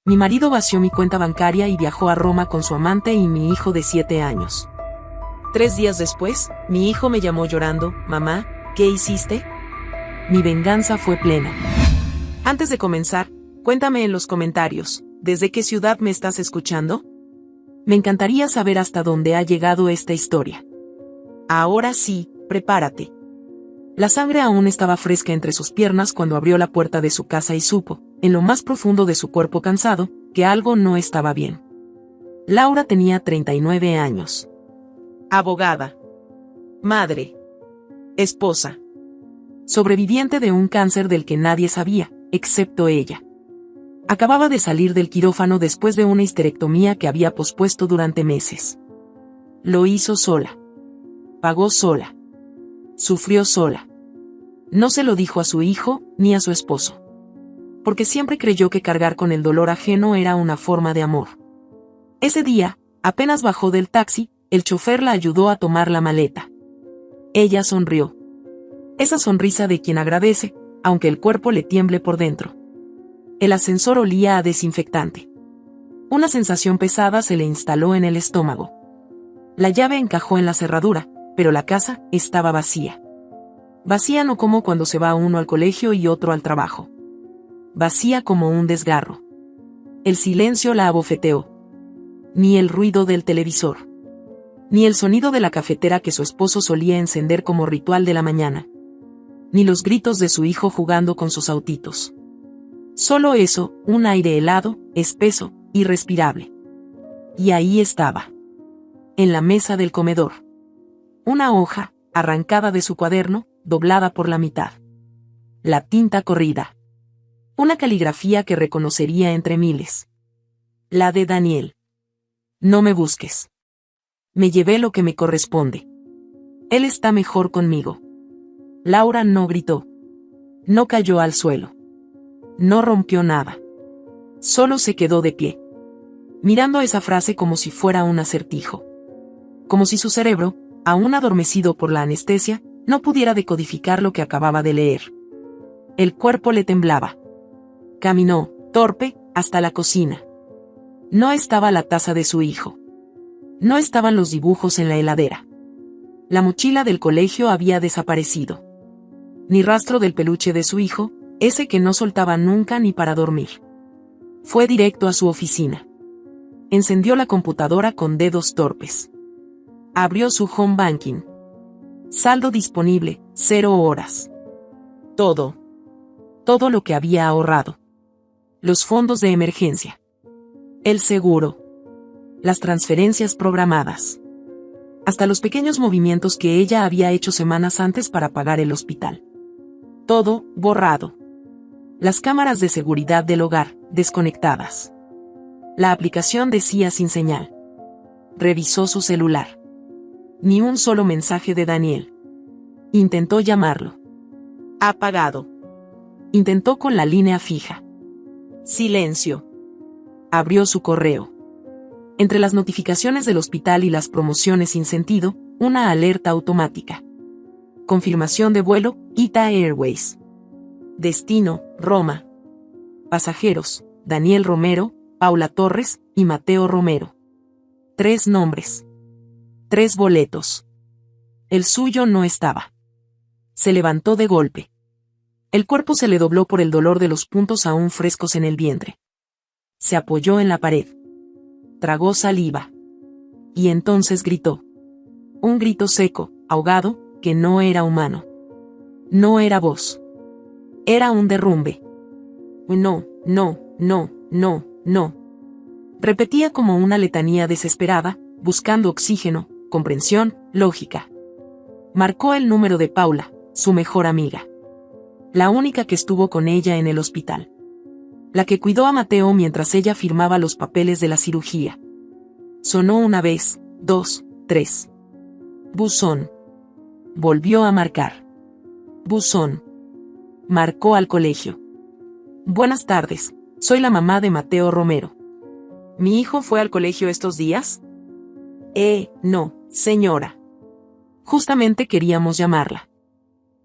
Mi marido vació mi cuenta bancaria y viajó a Roma con su amante y mi hijo de 7 años. 3 días después, mi hijo me llamó llorando: mamá, ¿qué hiciste? Mi venganza fue plena. Antes de comenzar, cuéntame en los comentarios, ¿desde qué ciudad me estás escuchando? Me encantaría saber hasta dónde ha llegado esta historia. Ahora sí, prepárate. La sangre aún estaba fresca entre sus piernas cuando abrió la puerta de su casa y supo, en lo más profundo de su cuerpo cansado, que algo no estaba bien. Laura tenía 39 años. Abogada. Madre. Esposa. Sobreviviente de un cáncer del que nadie sabía, excepto ella. Acababa de salir del quirófano después de una histerectomía que había pospuesto durante meses. Lo hizo sola. Pagó sola. Sufrió sola. No se lo dijo a su hijo, ni a su esposo. Porque siempre creyó que cargar con el dolor ajeno era una forma de amor. Ese día, apenas bajó del taxi, el chofer la ayudó a tomar la maleta. Ella sonrió. Esa sonrisa de quien agradece, aunque el cuerpo le tiemble por dentro. El ascensor olía a desinfectante. Una sensación pesada se le instaló en el estómago. La llave encajó en la cerradura, pero la casa estaba vacía. Vacía no como cuando se va uno al colegio y otro al trabajo. Vacía como un desgarro. El silencio la abofeteó. Ni el ruido del televisor. Ni el sonido de la cafetera que su esposo solía encender como ritual de la mañana. Ni los gritos de su hijo jugando con sus autitos. Solo eso, un aire helado, espeso, irrespirable. Y ahí estaba. En la mesa del comedor. Una hoja, arrancada de su cuaderno, doblada por la mitad. La tinta corrida. Una caligrafía que reconocería entre miles. La de Daniel. No me busques. Me llevé lo que me corresponde. Él está mejor conmigo. Laura no gritó. No cayó al suelo. No rompió nada. Solo se quedó de pie. Mirando esa frase como si fuera un acertijo. Como si su cerebro, aún adormecido por la anestesia, no pudiera decodificar lo que acababa de leer. El cuerpo le temblaba. Caminó, torpe, hasta la cocina. No estaba la taza de su hijo. No estaban los dibujos en la heladera. La mochila del colegio había desaparecido. Ni rastro del peluche de su hijo, ese que no soltaba nunca ni para dormir. Fue directo a su oficina. Encendió la computadora con dedos torpes. Abrió su home banking. Saldo disponible, 0 horas. Todo. Todo lo que había ahorrado. Los fondos de emergencia. El seguro. Las transferencias programadas. Hasta los pequeños movimientos que ella había hecho semanas antes para pagar el hospital. Todo, borrado. Las cámaras de seguridad del hogar, desconectadas. La aplicación decía sin señal. Revisó su celular. Ni un solo mensaje de Daniel. Intentó llamarlo. Apagado. Intentó con la línea fija. Silencio. Abrió su correo. Entre las notificaciones del hospital y las promociones sin sentido, una alerta automática. Confirmación de vuelo, Ita Airways. Destino, Roma. Pasajeros, Daniel Romero, Paula Torres y Mateo Romero. 3 nombres. 3 boletos. El suyo no estaba. Se levantó de golpe. El cuerpo se le dobló por el dolor de los puntos aún frescos en el vientre. Se apoyó en la pared. Tragó saliva. Y entonces gritó. Un grito seco, ahogado, que no era humano. No era voz. Era un derrumbe. No, no, no, no, no. Repetía como una letanía desesperada, buscando oxígeno, comprensión, lógica. Marcó el número de Paula, su mejor amiga. La única que estuvo con ella en el hospital. La que cuidó a Mateo mientras ella firmaba los papeles de la cirugía. Sonó una vez, 2, 3. Buzón. Volvió a marcar. Buzón. Marcó al colegio. Buenas tardes, soy la mamá de Mateo Romero. ¿Mi hijo fue al colegio estos días? No, señora. Justamente queríamos llamarla.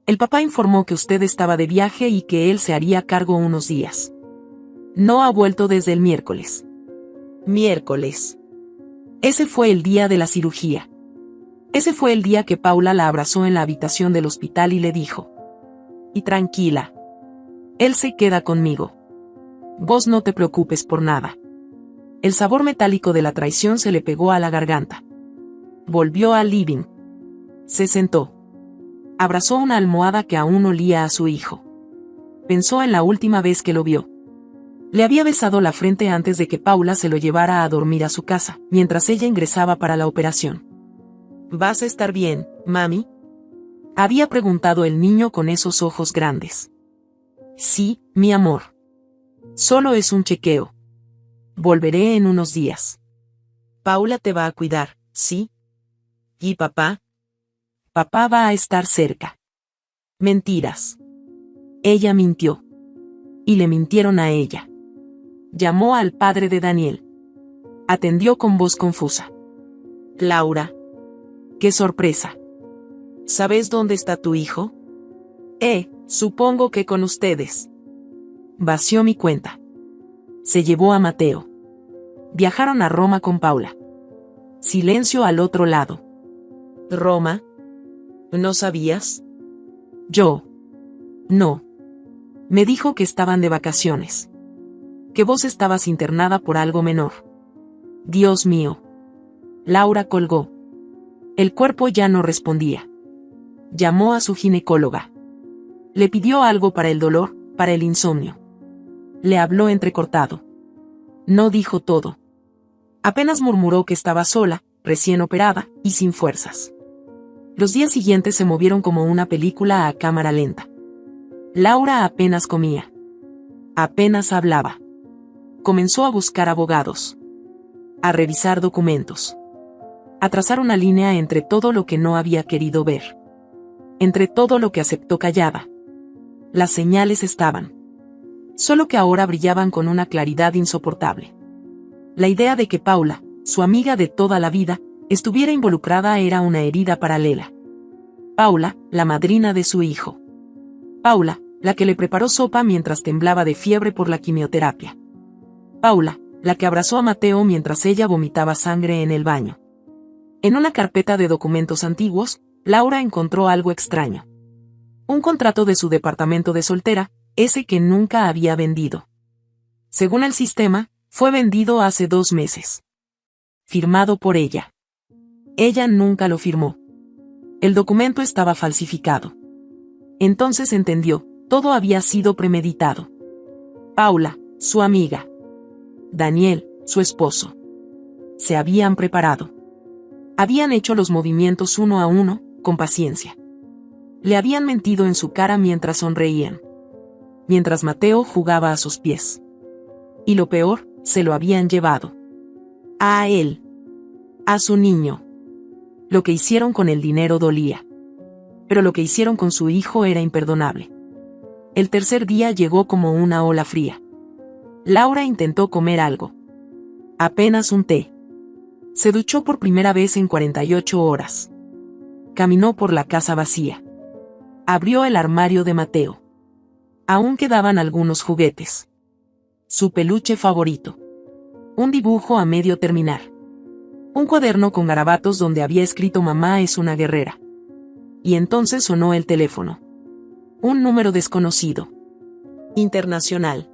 El papá informó que usted estaba de viaje y que él se haría cargo unos días. No ha vuelto desde el miércoles. Miércoles. Ese fue el día de la cirugía. Ese fue el día que Paula la abrazó en la habitación del hospital y le dijo: y tranquila. Él se queda conmigo. Vos no te preocupes por nada. El sabor metálico de la traición se le pegó a la garganta. Volvió al living. Se sentó. Abrazó una almohada que aún olía a su hijo. Pensó en la última vez que lo vio. Le había besado la frente antes de que Paula se lo llevara a dormir a su casa, mientras ella ingresaba para la operación. ¿Vas a estar bien, mami?, había preguntado el niño con esos ojos grandes. Sí, mi amor. Solo es un chequeo. Volveré en unos días. Paula te va a cuidar, ¿sí? ¿Y papá? Papá va a estar cerca. Mentiras. Ella mintió. Y le mintieron a ella. Llamó al padre de Daniel. Atendió con voz confusa. Laura. ¡Qué sorpresa! ¿Sabes dónde está tu hijo? Supongo que con ustedes. Vació mi cuenta. Se llevó a Mateo. Viajaron a Roma con Paula. Silencio al otro lado. ¿Roma? ¿No sabías? Yo. No. Me dijo que estaban de vacaciones. Que vos estabas internada por algo menor. Dios mío. Laura colgó. El cuerpo ya no respondía. Llamó a su ginecóloga. Le pidió algo para el dolor, para el insomnio. Le habló entrecortado. No dijo todo. Apenas murmuró que estaba sola, recién operada, y sin fuerzas. Los días siguientes se movieron como una película a cámara lenta. Laura apenas comía. Apenas hablaba. Comenzó a buscar abogados. A revisar documentos. A trazar una línea entre todo lo que no había querido ver. Entre todo lo que aceptó callada. Las señales estaban. Solo que ahora brillaban con una claridad insoportable. La idea de que Paula, su amiga de toda la vida, estuviera involucrada era una herida paralela. Paula, la madrina de su hijo. Paula, la que le preparó sopa mientras temblaba de fiebre por la quimioterapia. Paula, la que abrazó a Mateo mientras ella vomitaba sangre en el baño. En una carpeta de documentos antiguos, Laura encontró algo extraño. Un contrato de su departamento de soltera, ese que nunca había vendido. Según el sistema, fue vendido hace 2 meses. Firmado por ella. Ella nunca lo firmó. El documento estaba falsificado. Entonces entendió, todo había sido premeditado. Paula, su amiga. Daniel, su esposo. Se habían preparado. Habían hecho los movimientos uno a uno, con paciencia. Le habían mentido en su cara mientras sonreían. Mientras Mateo jugaba a sus pies. Y lo peor, se lo habían llevado. A él. A su niño. Lo que hicieron con el dinero dolía. Pero lo que hicieron con su hijo era imperdonable. El tercer día llegó como una ola fría. Laura intentó comer algo. Apenas un té. Se duchó por primera vez en 48 horas. Caminó por la casa vacía. Abrió el armario de Mateo. Aún quedaban algunos juguetes. Su peluche favorito. Un dibujo a medio terminar. Un cuaderno con garabatos donde había escrito "Mamá es una guerrera". Y entonces sonó el teléfono. Un número desconocido. Internacional.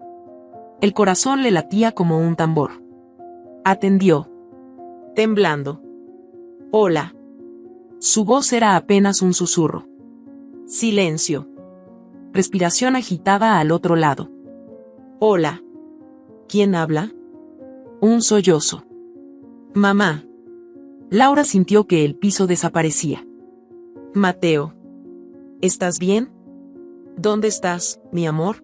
El corazón le latía como un tambor. Atendió. Temblando. Hola. Su voz era apenas un susurro. Silencio. Respiración agitada al otro lado. Hola. ¿Quién habla? Un sollozo. Mamá. Laura sintió que el piso desaparecía. Mateo. ¿Estás bien? ¿Dónde estás, mi amor?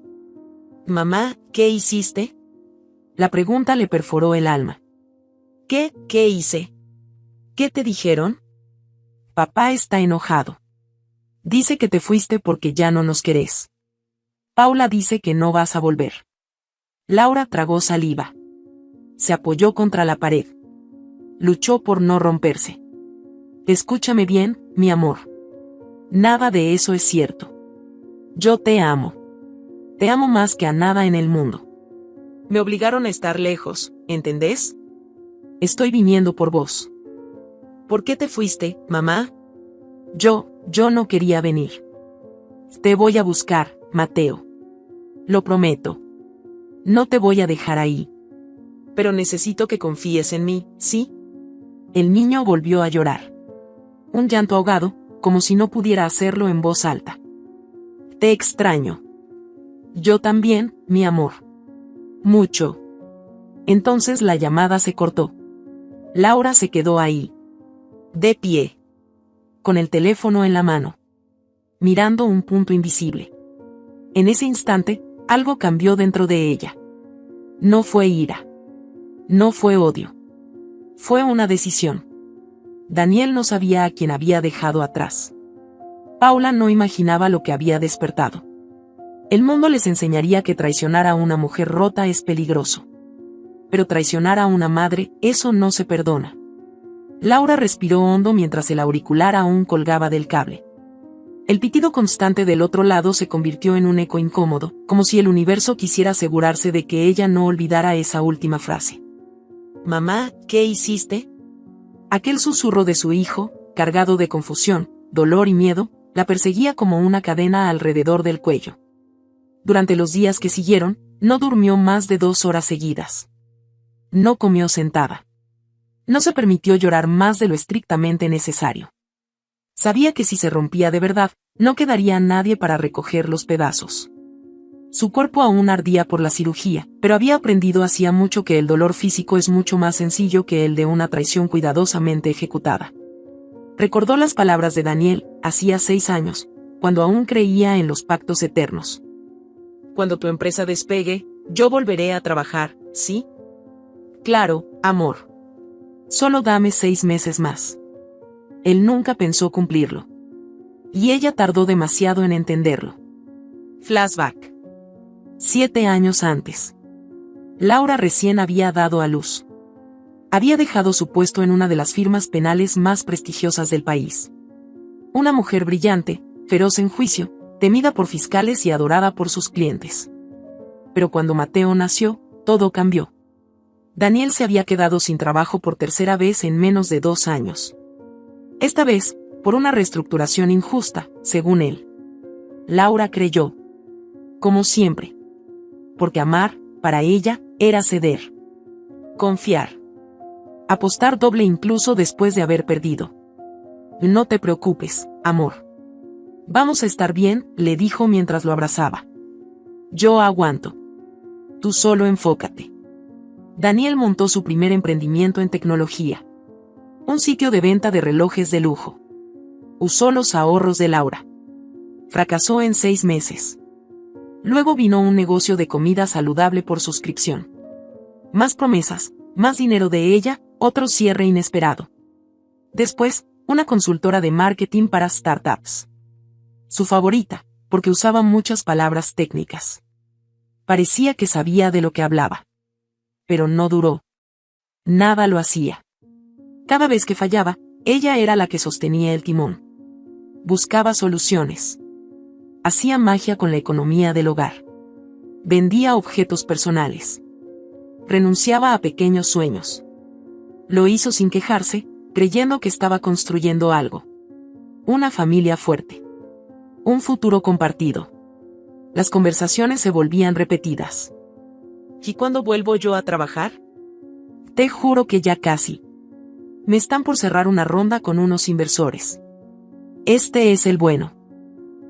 Mamá, ¿qué hiciste? La pregunta le perforó el alma. ¿Qué hice? ¿Qué te dijeron? Papá está enojado. Dice que te fuiste porque ya no nos querés. Paula dice que no vas a volver. Laura tragó saliva. Se apoyó contra la pared. Luchó por no romperse. Escúchame bien, mi amor. Nada de eso es cierto. Yo te amo. Te amo más que a nada en el mundo. Me obligaron a estar lejos, ¿entendés? Estoy viniendo por vos. ¿Por qué te fuiste, mamá? Yo no quería venir. Te voy a buscar, Mateo. Lo prometo. No te voy a dejar ahí. Pero necesito que confíes en mí, ¿sí? El niño volvió a llorar. Un llanto ahogado, como si no pudiera hacerlo en voz alta. Te extraño. Yo también, mi amor. Mucho. Entonces la llamada se cortó. Laura se quedó ahí. De pie. Con el teléfono en la mano. Mirando un punto invisible. En ese instante, algo cambió dentro de ella. No fue ira. No fue odio. Fue una decisión. Daniel no sabía a quién había dejado atrás. Paula no imaginaba lo que había despertado. El mundo les enseñaría que traicionar a una mujer rota es peligroso. Pero traicionar a una madre, eso no se perdona. Laura respiró hondo mientras el auricular aún colgaba del cable. El pitido constante del otro lado se convirtió en un eco incómodo, como si el universo quisiera asegurarse de que ella no olvidara esa última frase. «Mamá, ¿qué hiciste?» Aquel susurro de su hijo, cargado de confusión, dolor y miedo, la perseguía como una cadena alrededor del cuello. Durante los días que siguieron, no durmió más de 2 horas seguidas. No comió sentada. No se permitió llorar más de lo estrictamente necesario. Sabía que si se rompía de verdad, no quedaría nadie para recoger los pedazos. Su cuerpo aún ardía por la cirugía, pero había aprendido hacía mucho que el dolor físico es mucho más sencillo que el de una traición cuidadosamente ejecutada. Recordó las palabras de Daniel, hacía 6 años, cuando aún creía en los pactos eternos. Cuando tu empresa despegue, yo volveré a trabajar, ¿sí? Claro, amor. Solo dame 6 meses más. Él nunca pensó cumplirlo. Y ella tardó demasiado en entenderlo. Flashback. 7 años antes. Laura recién había dado a luz. Había dejado su puesto en una de las firmas penales más prestigiosas del país. Una mujer brillante, feroz en juicio, temida por fiscales y adorada por sus clientes. Pero cuando Mateo nació, todo cambió. Daniel se había quedado sin trabajo por tercera vez en menos de 2 años. Esta vez, por una reestructuración injusta, según él. Laura creyó. Como siempre. Porque amar, para ella, era ceder. Confiar. Apostar doble incluso después de haber perdido. No te preocupes, amor. Vamos a estar bien, le dijo mientras lo abrazaba. Yo aguanto. Tú solo enfócate. Daniel montó su primer emprendimiento en tecnología. Un sitio de venta de relojes de lujo. Usó los ahorros de Laura. Fracasó en 6 meses. Luego vino un negocio de comida saludable por suscripción. Más promesas, más dinero de ella, otro cierre inesperado. Después, una consultora de marketing para startups. Su favorita, porque usaba muchas palabras técnicas. Parecía que sabía de lo que hablaba. Pero no duró. Nada lo hacía. Cada vez que fallaba, ella era la que sostenía el timón. Buscaba soluciones. Hacía magia con la economía del hogar. Vendía objetos personales. Renunciaba a pequeños sueños. Lo hizo sin quejarse, creyendo que estaba construyendo algo. Una familia fuerte. Un futuro compartido. Las conversaciones se volvían repetidas. ¿Y cuándo vuelvo yo a trabajar? Te juro que ya casi. Me están por cerrar una ronda con unos inversores. Este es el bueno.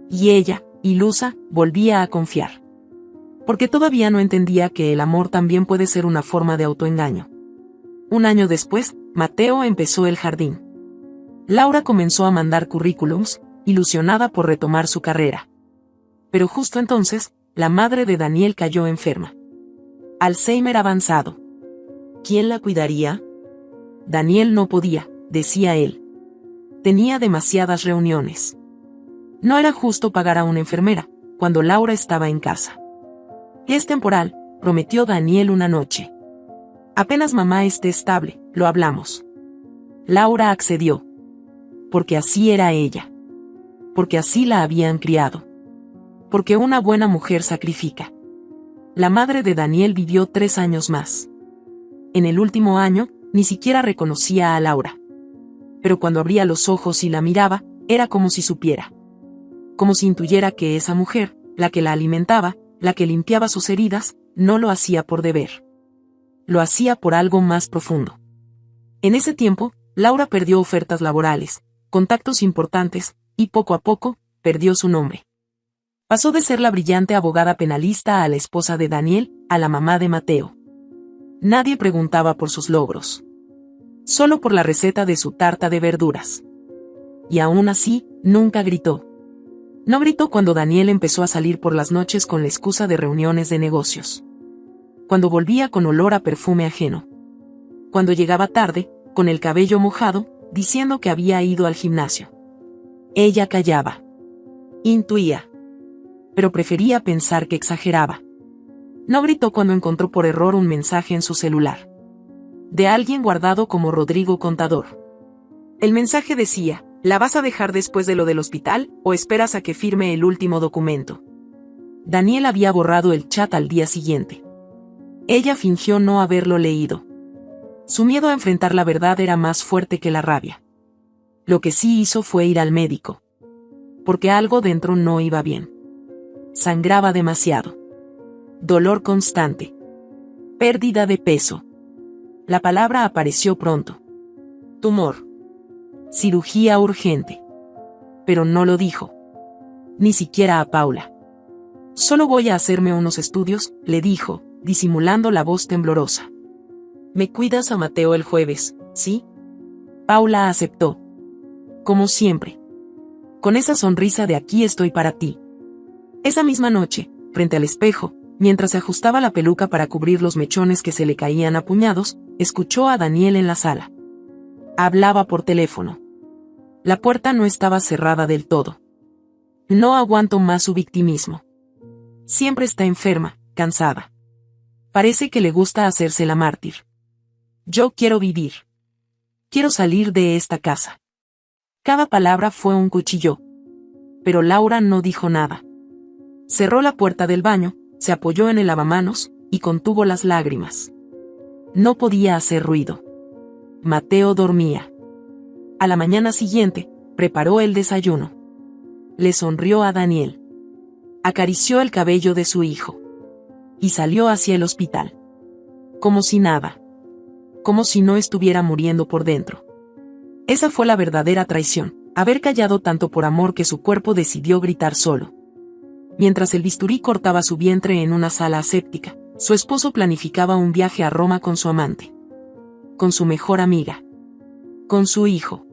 Y ella, ilusa, volvía a confiar. Porque todavía no entendía que el amor también puede ser una forma de autoengaño. 1 año después, Mateo empezó el jardín. Laura comenzó a mandar currículums, ilusionada por retomar su carrera. Pero justo entonces, la madre de Daniel cayó enferma. Alzheimer avanzado. ¿Quién la cuidaría? Daniel no podía, decía él. Tenía demasiadas reuniones. No era justo pagar a una enfermera, cuando Laura estaba en casa. Es temporal, prometió Daniel una noche. Apenas mamá esté estable, lo hablamos. Laura accedió. Porque así era ella. Porque así la habían criado. Porque una buena mujer sacrifica. La madre de Daniel vivió 3 años más. En el último año, ni siquiera reconocía a Laura. Pero cuando abría los ojos y la miraba, era como si supiera. Como si intuyera que esa mujer, la que la alimentaba, la que limpiaba sus heridas, no lo hacía por deber. Lo hacía por algo más profundo. En ese tiempo, Laura perdió ofertas laborales, contactos importantes, y poco a poco, perdió su nombre. Pasó de ser la brillante abogada penalista a la esposa de Daniel, a la mamá de Mateo. Nadie preguntaba por sus logros. Solo por la receta de su tarta de verduras. Y aún así, nunca gritó. No gritó cuando Daniel empezó a salir por las noches con la excusa de reuniones de negocios. Cuando volvía con olor a perfume ajeno. Cuando llegaba tarde, con el cabello mojado, diciendo que había ido al gimnasio. Ella callaba. Intuía. Pero prefería pensar que exageraba. No gritó cuando encontró por error un mensaje en su celular. De alguien guardado como Rodrigo Contador. El mensaje decía: ¿la vas a dejar después de lo del hospital, o esperas a que firme el último documento? Daniel había borrado el chat al día siguiente. Ella fingió no haberlo leído. Su miedo a enfrentar la verdad era más fuerte que la rabia. Lo que sí hizo fue ir al médico. Porque algo dentro no iba bien. Sangraba demasiado. Dolor constante. Pérdida de peso. La palabra apareció pronto. Tumor. Cirugía urgente. Pero no lo dijo. Ni siquiera a Paula. Solo voy a hacerme unos estudios, le dijo, disimulando la voz temblorosa. ¿Me cuidas a Mateo el jueves, sí? Paula aceptó. Como siempre. Con esa sonrisa de aquí estoy para ti. Esa misma noche, frente al espejo, mientras se ajustaba la peluca para cubrir los mechones que se le caían a puñados, escuchó a Daniel en la sala. Hablaba por teléfono. La puerta no estaba cerrada del todo. No aguanto más su victimismo. Siempre está enferma, cansada. Parece que le gusta hacerse la mártir. Yo quiero vivir. Quiero salir de esta casa. Cada palabra fue un cuchillo. Pero Laura no dijo nada. Cerró la puerta del baño, se apoyó en el lavamanos, y contuvo las lágrimas. No podía hacer ruido. Mateo dormía. A la mañana siguiente, preparó el desayuno. Le sonrió a Daniel. Acarició el cabello de su hijo. Y salió hacia el hospital. Como si nada. Como si no estuviera muriendo por dentro. Esa fue la verdadera traición, haber callado tanto por amor que su cuerpo decidió gritar solo. Mientras el bisturí cortaba su vientre en una sala aséptica, su esposo planificaba un viaje a Roma con su amante. Con su mejor amiga. Con su hijo.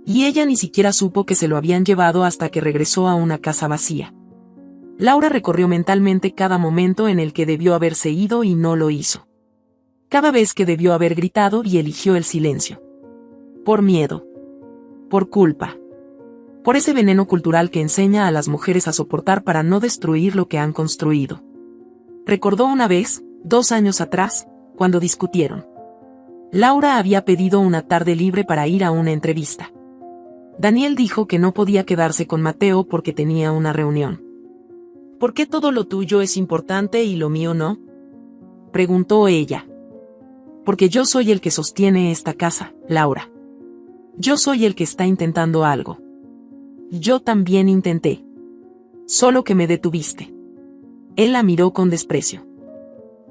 Y ella ni siquiera supo que se lo habían llevado hasta que regresó a una casa vacía. Laura recorrió mentalmente cada momento en el que debió haberse ido y no lo hizo. Cada vez que debió haber gritado y eligió el silencio. Por miedo. Por culpa. Por ese veneno cultural que enseña a las mujeres a soportar para no destruir lo que han construido. Recordó una vez, 2 años atrás, cuando discutieron. Laura había pedido una tarde libre para ir a una entrevista. Daniel dijo que no podía quedarse con Mateo porque tenía una reunión. ¿Por qué todo lo tuyo es importante y lo mío no? Preguntó ella. Porque yo soy el que sostiene esta casa, Laura. Yo soy el que está intentando algo. Yo también intenté. Solo que me detuviste. Él la miró con desprecio.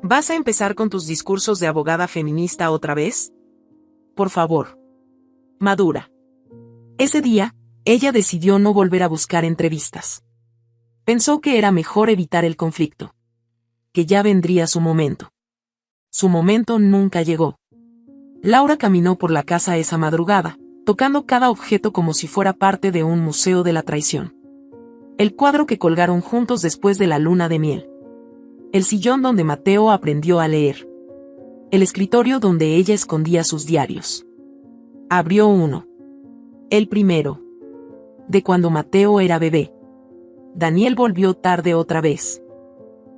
¿Vas a empezar con tus discursos de abogada feminista otra vez? Por favor. Madura. Ese día, ella decidió no volver a buscar entrevistas. Pensó que era mejor evitar el conflicto. Que ya vendría su momento. Su momento nunca llegó. Laura caminó por la casa esa madrugada, tocando cada objeto como si fuera parte de un museo de la traición. El cuadro que colgaron juntos después de la luna de miel. El sillón donde Mateo aprendió a leer. El escritorio donde ella escondía sus diarios. Abrió uno. El primero. De cuando Mateo era bebé. Daniel volvió tarde otra vez.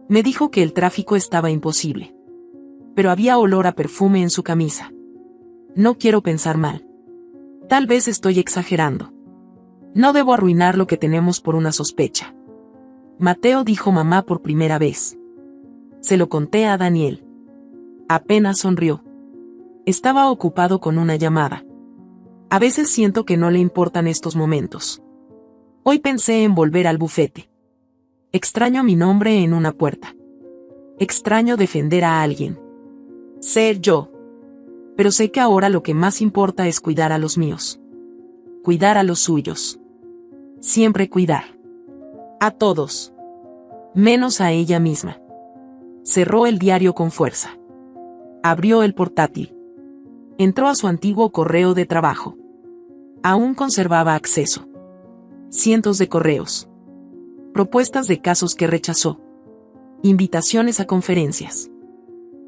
Me dijo que el tráfico estaba imposible. Pero había olor a perfume en su camisa. No quiero pensar mal. Tal vez estoy exagerando. No debo arruinar lo que tenemos por una sospecha. Mateo dijo mamá por primera vez. Se lo conté a Daniel. Apenas sonrió. Estaba ocupado con una llamada. A veces siento que no le importan estos momentos. Hoy pensé en volver al bufete. Extraño mi nombre en una puerta. Extraño defender a alguien. Ser yo. Pero sé que ahora lo que más importa es cuidar a los míos. Cuidar a los suyos. Siempre cuidar. A todos. Menos a ella misma. Cerró el diario con fuerza. Abrió el portátil. Entró a su antiguo correo de trabajo. Aún conservaba acceso. Cientos de correos. Propuestas de casos que rechazó. Invitaciones a conferencias.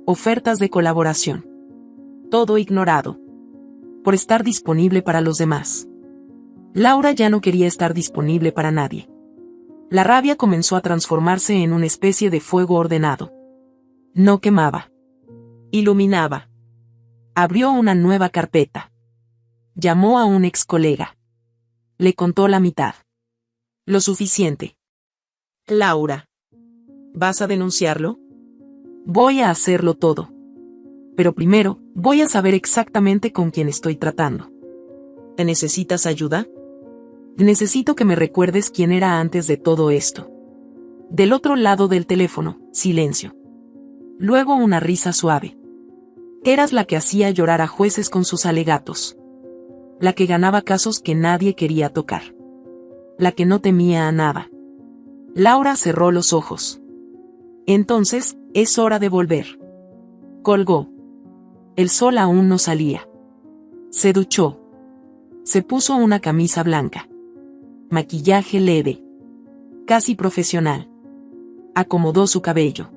Ofertas de colaboración. Todo ignorado. Por estar disponible para los demás. Laura ya no quería estar disponible para nadie. La rabia comenzó a transformarse en una especie de fuego ordenado. No quemaba. Iluminaba. Abrió una nueva carpeta. Llamó a un ex colega. Le contó la mitad. Lo suficiente. Laura. ¿Vas a denunciarlo? Voy a hacerlo todo. Pero primero, voy a saber exactamente con quién estoy tratando. ¿Te necesitas ayuda? Necesito que me recuerdes quién era antes de todo esto. Del otro lado del teléfono, silencio. Luego una risa suave. Eras la que hacía llorar a jueces con sus alegatos. La que ganaba casos que nadie quería tocar. La que no temía a nada. Laura cerró los ojos. Entonces, es hora de volver. Colgó. El sol aún no salía. Se duchó. Se puso una camisa blanca. Maquillaje leve. Casi profesional. Acomodó su cabello.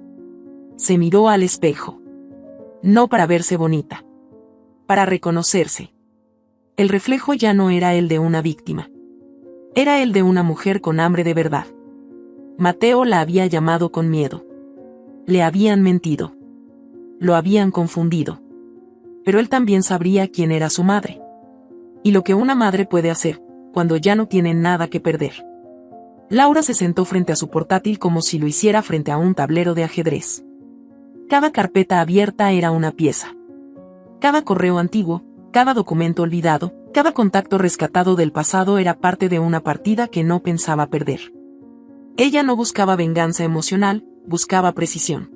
Se miró al espejo. No para verse bonita. Para reconocerse. El reflejo ya no era el de una víctima. Era el de una mujer con hambre de verdad. Mateo la había llamado con miedo. Le habían mentido. Lo habían confundido. Pero él también sabría quién era su madre. Y lo que una madre puede hacer, cuando ya no tiene nada que perder. Laura se sentó frente a su portátil como si lo hiciera frente a un tablero de ajedrez. Cada carpeta abierta era una pieza. Cada correo antiguo, cada documento olvidado, cada contacto rescatado del pasado era parte de una partida que no pensaba perder. Ella no buscaba venganza emocional, buscaba precisión.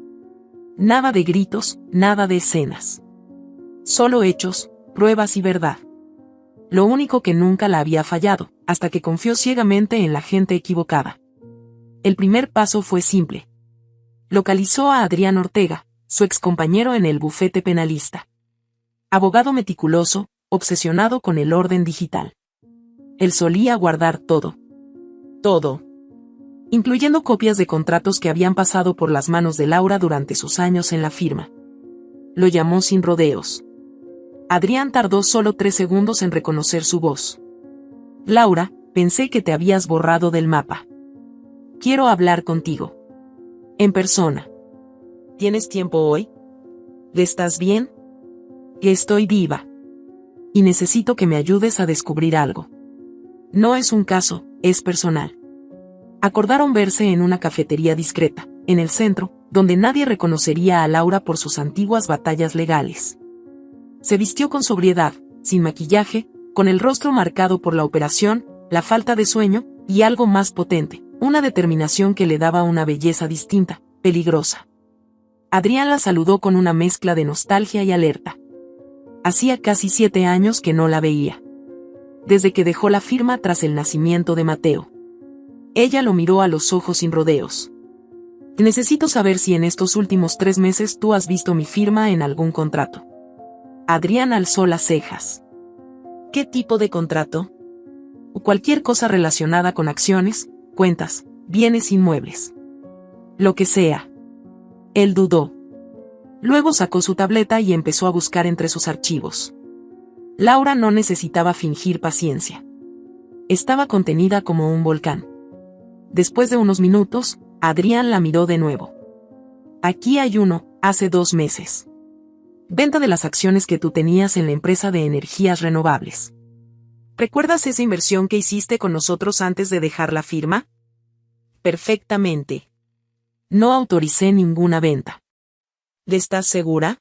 Nada de gritos, nada de escenas. Solo hechos, pruebas y verdad. Lo único que nunca la había fallado, hasta que confió ciegamente en la gente equivocada. El primer paso fue simple. Localizó a Adrián Ortega, su excompañero en el bufete penalista. Abogado meticuloso, obsesionado con el orden digital. Él solía guardar todo. Todo. Incluyendo copias de contratos que habían pasado por las manos de Laura durante sus años en la firma. Lo llamó sin rodeos. Adrián tardó solo 3 segundos en reconocer su voz. Laura, pensé que te habías borrado del mapa. Quiero hablar contigo. En persona. ¿Tienes tiempo hoy? ¿Estás bien? Estoy viva. Y necesito que me ayudes a descubrir algo. No es un caso, es personal. Acordaron verse en una cafetería discreta, en el centro, donde nadie reconocería a Laura por sus antiguas batallas legales. Se vistió con sobriedad, sin maquillaje, con el rostro marcado por la operación, la falta de sueño, y algo más potente, una determinación que le daba una belleza distinta, peligrosa. Adrián la saludó con una mezcla de nostalgia y alerta. Hacía casi 7 años que no la veía. Desde que dejó la firma tras el nacimiento de Mateo. Ella lo miró a los ojos sin rodeos. Necesito saber si en estos últimos 3 meses tú has visto mi firma en algún contrato. Adrián alzó las cejas. ¿Qué tipo de contrato? O cualquier cosa relacionada con acciones, cuentas, bienes inmuebles. Lo que sea. Él dudó. Luego sacó su tableta y empezó a buscar entre sus archivos. Laura no necesitaba fingir paciencia. Estaba contenida como un volcán. Después de unos minutos, Adrián la miró de nuevo. Aquí hay uno, hace 2 meses. Venta de las acciones que tú tenías en la empresa de energías renovables. ¿Recuerdas esa inversión que hiciste con nosotros antes de dejar la firma? Perfectamente. No autoricé ninguna venta. ¿Estás segura?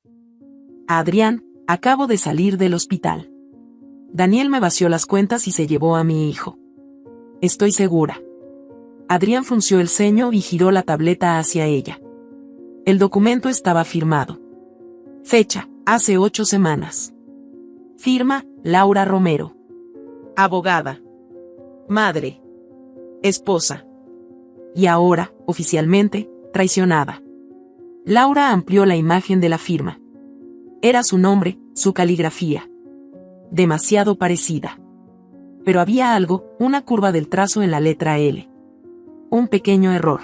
Adrián, acabo de salir del hospital. Daniel me vació las cuentas y se llevó a mi hijo. Estoy segura. Adrián frunció el ceño y giró la tableta hacia ella. El documento estaba firmado. Fecha, hace 8 semanas. Firma, Laura Romero. Abogada. Madre. Esposa. Y ahora, oficialmente, traicionada. Laura amplió la imagen de la firma. Era su nombre, su caligrafía. Demasiado parecida. Pero había algo, una curva del trazo en la letra L. Un pequeño error.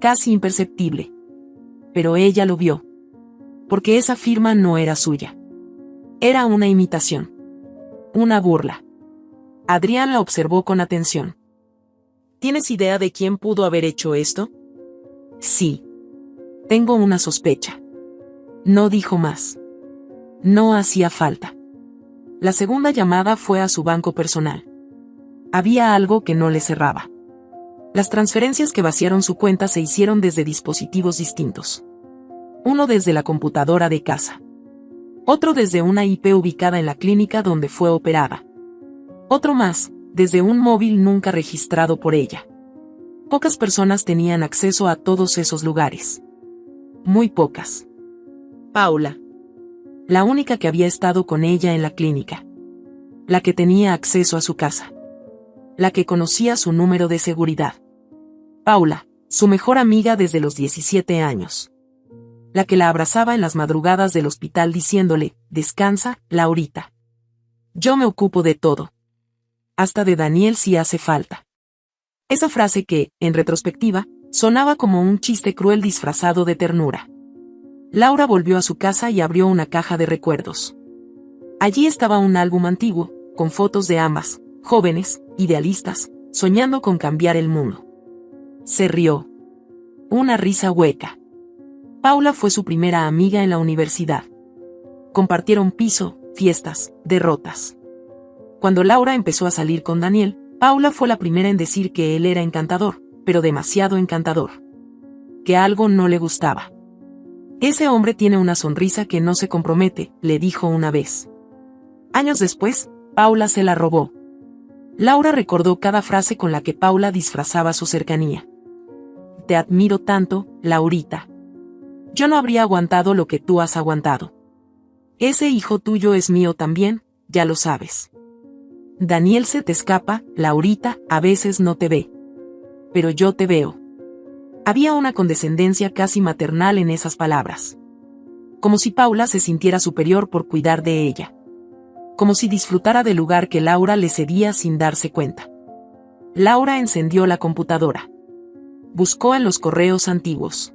Casi imperceptible. Pero ella lo vio. Porque esa firma no era suya. Era una imitación. Una burla. Adrián la observó con atención. ¿Tienes idea de quién pudo haber hecho esto? Sí. Tengo una sospecha. No dijo más. No hacía falta. La segunda llamada fue a su banco personal. Había algo que no le cerraba. Las transferencias que vaciaron su cuenta se hicieron desde dispositivos distintos. Uno desde la computadora de casa. Otro desde una IP ubicada en la clínica donde fue operada. Otro más, desde un móvil nunca registrado por ella. Pocas personas tenían acceso a todos esos lugares. Muy pocas. Paula. La única que había estado con ella en la clínica. La que tenía acceso a su casa. La que conocía su número de seguridad. Paula, su mejor amiga desde los 17 años. La que la abrazaba en las madrugadas del hospital diciéndole, descansa, Laurita. Yo me ocupo de todo. Hasta de Daniel si hace falta. Esa frase que, en retrospectiva, sonaba como un chiste cruel disfrazado de ternura. Laura volvió a su casa y abrió una caja de recuerdos. Allí estaba un álbum antiguo, con fotos de ambas, jóvenes, idealistas, soñando con cambiar el mundo. Se rió. Una risa hueca. Paula fue su primera amiga en la universidad. Compartieron piso, fiestas, derrotas. Cuando Laura empezó a salir con Daniel, Paula fue la primera en decir que él era encantador, pero demasiado encantador. Que algo no le gustaba. Ese hombre tiene una sonrisa que no se compromete, le dijo una vez. Años después, Paula se la robó. Laura recordó cada frase con la que Paula disfrazaba su cercanía. Te admiro tanto, Laurita. Yo no habría aguantado lo que tú has aguantado. Ese hijo tuyo es mío también, ya lo sabes. Daniel se te escapa, Laurita, a veces no te ve. Pero yo te veo. Había una condescendencia casi maternal en esas palabras. Como si Paula se sintiera superior por cuidar de ella. Como si disfrutara del lugar que Laura le cedía sin darse cuenta. Laura encendió la computadora. Buscó en los correos antiguos.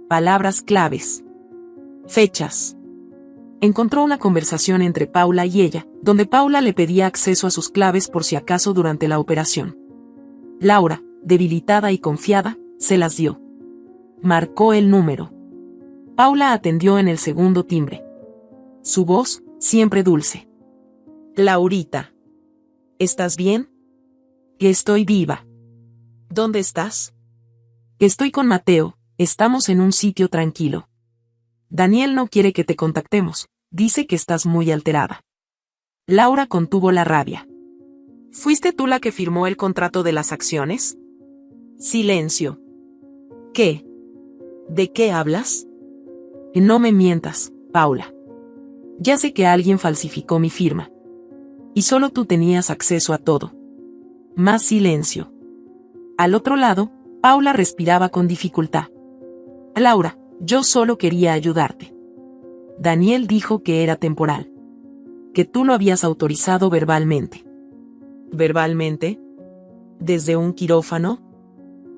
Palabras claves. Fechas. Encontró una conversación entre Paula y ella, donde Paula le pedía acceso a sus claves por si acaso durante la operación. Laura, debilitada y confiada, se las dio. Marcó el número. Paula atendió en el segundo timbre. Su voz, siempre dulce. Laurita. ¿Estás bien? Que estoy viva. ¿Dónde estás? Que estoy con Mateo, estamos en un sitio tranquilo. Daniel no quiere que te contactemos, dice que estás muy alterada. Laura contuvo la rabia. ¿Fuiste tú la que firmó el contrato de las acciones? Silencio. ¿Qué? ¿De qué hablas? No me mientas, Paula. Ya sé que alguien falsificó mi firma. Y solo tú tenías acceso a todo. Más silencio. Al otro lado, Paula respiraba con dificultad. Laura, yo solo quería ayudarte. Daniel dijo que era temporal. Que tú lo habías autorizado verbalmente. ¿Verbalmente? ¿Desde un quirófano?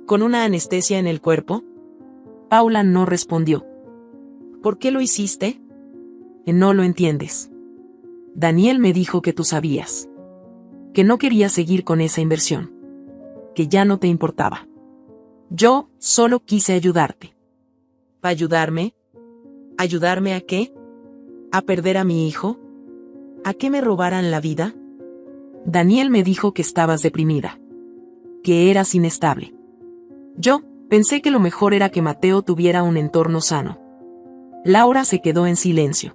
¿Con una anestesia en el cuerpo? Paula no respondió. ¿Por qué lo hiciste? No lo entiendes. Daniel me dijo que tú sabías. Que no querías seguir con esa inversión. Que ya no te importaba. Yo solo quise ayudarte. ¿Ayudarme? ¿Ayudarme a qué? ¿A perder a mi hijo? ¿A que me robaran la vida? Daniel me dijo que estabas deprimida. Que eras inestable. Yo, Pensé que lo mejor era que Mateo tuviera un entorno sano. Laura se quedó en silencio.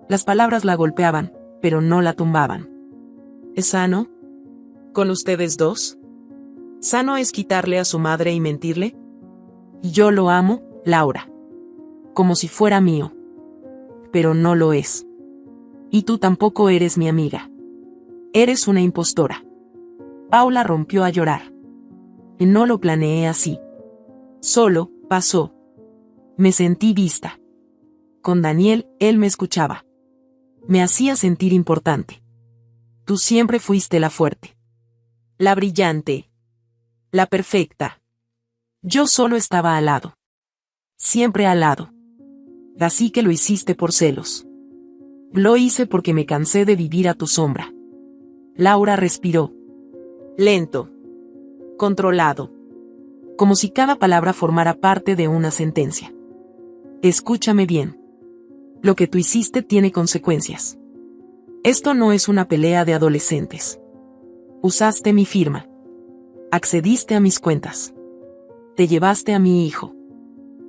Las palabras la golpeaban, pero no la tumbaban. ¿Es sano? ¿Con ustedes dos? ¿Sano es quitarle a su madre y mentirle? Yo lo amo, Laura. Como si fuera mío. Pero no lo es. Y tú tampoco eres mi amiga. Eres una impostora. Paula rompió a llorar. No lo planeé así. Solo, pasó. Me sentí vista. Con Daniel, él me escuchaba. Me hacía sentir importante. Tú siempre fuiste la fuerte. La brillante. La perfecta. Yo solo estaba al lado. Siempre al lado. Así que lo hiciste por celos. Lo hice porque me cansé de vivir a tu sombra. Laura respiró. Lento. Controlado. Como si cada palabra formara parte de una sentencia. Escúchame bien. Lo que tú hiciste tiene consecuencias. Esto no es una pelea de adolescentes. Usaste mi firma. Accediste a mis cuentas. Te llevaste a mi hijo.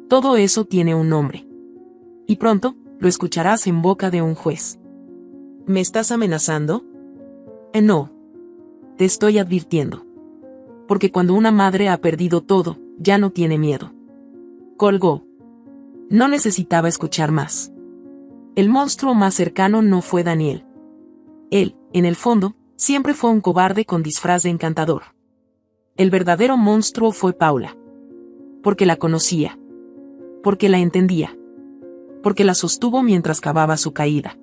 Todo eso tiene un nombre. Y pronto, lo escucharás en boca de un juez. ¿Me estás amenazando? No. Te estoy advirtiendo. Porque cuando una madre ha perdido todo, ya no tiene miedo. Colgó. No necesitaba escuchar más. El monstruo más cercano no fue Daniel. Él, en el fondo, siempre fue un cobarde con disfraz de encantador. El verdadero monstruo fue Paula. Porque la conocía. Porque la entendía. Porque la sostuvo mientras cavaba su caída.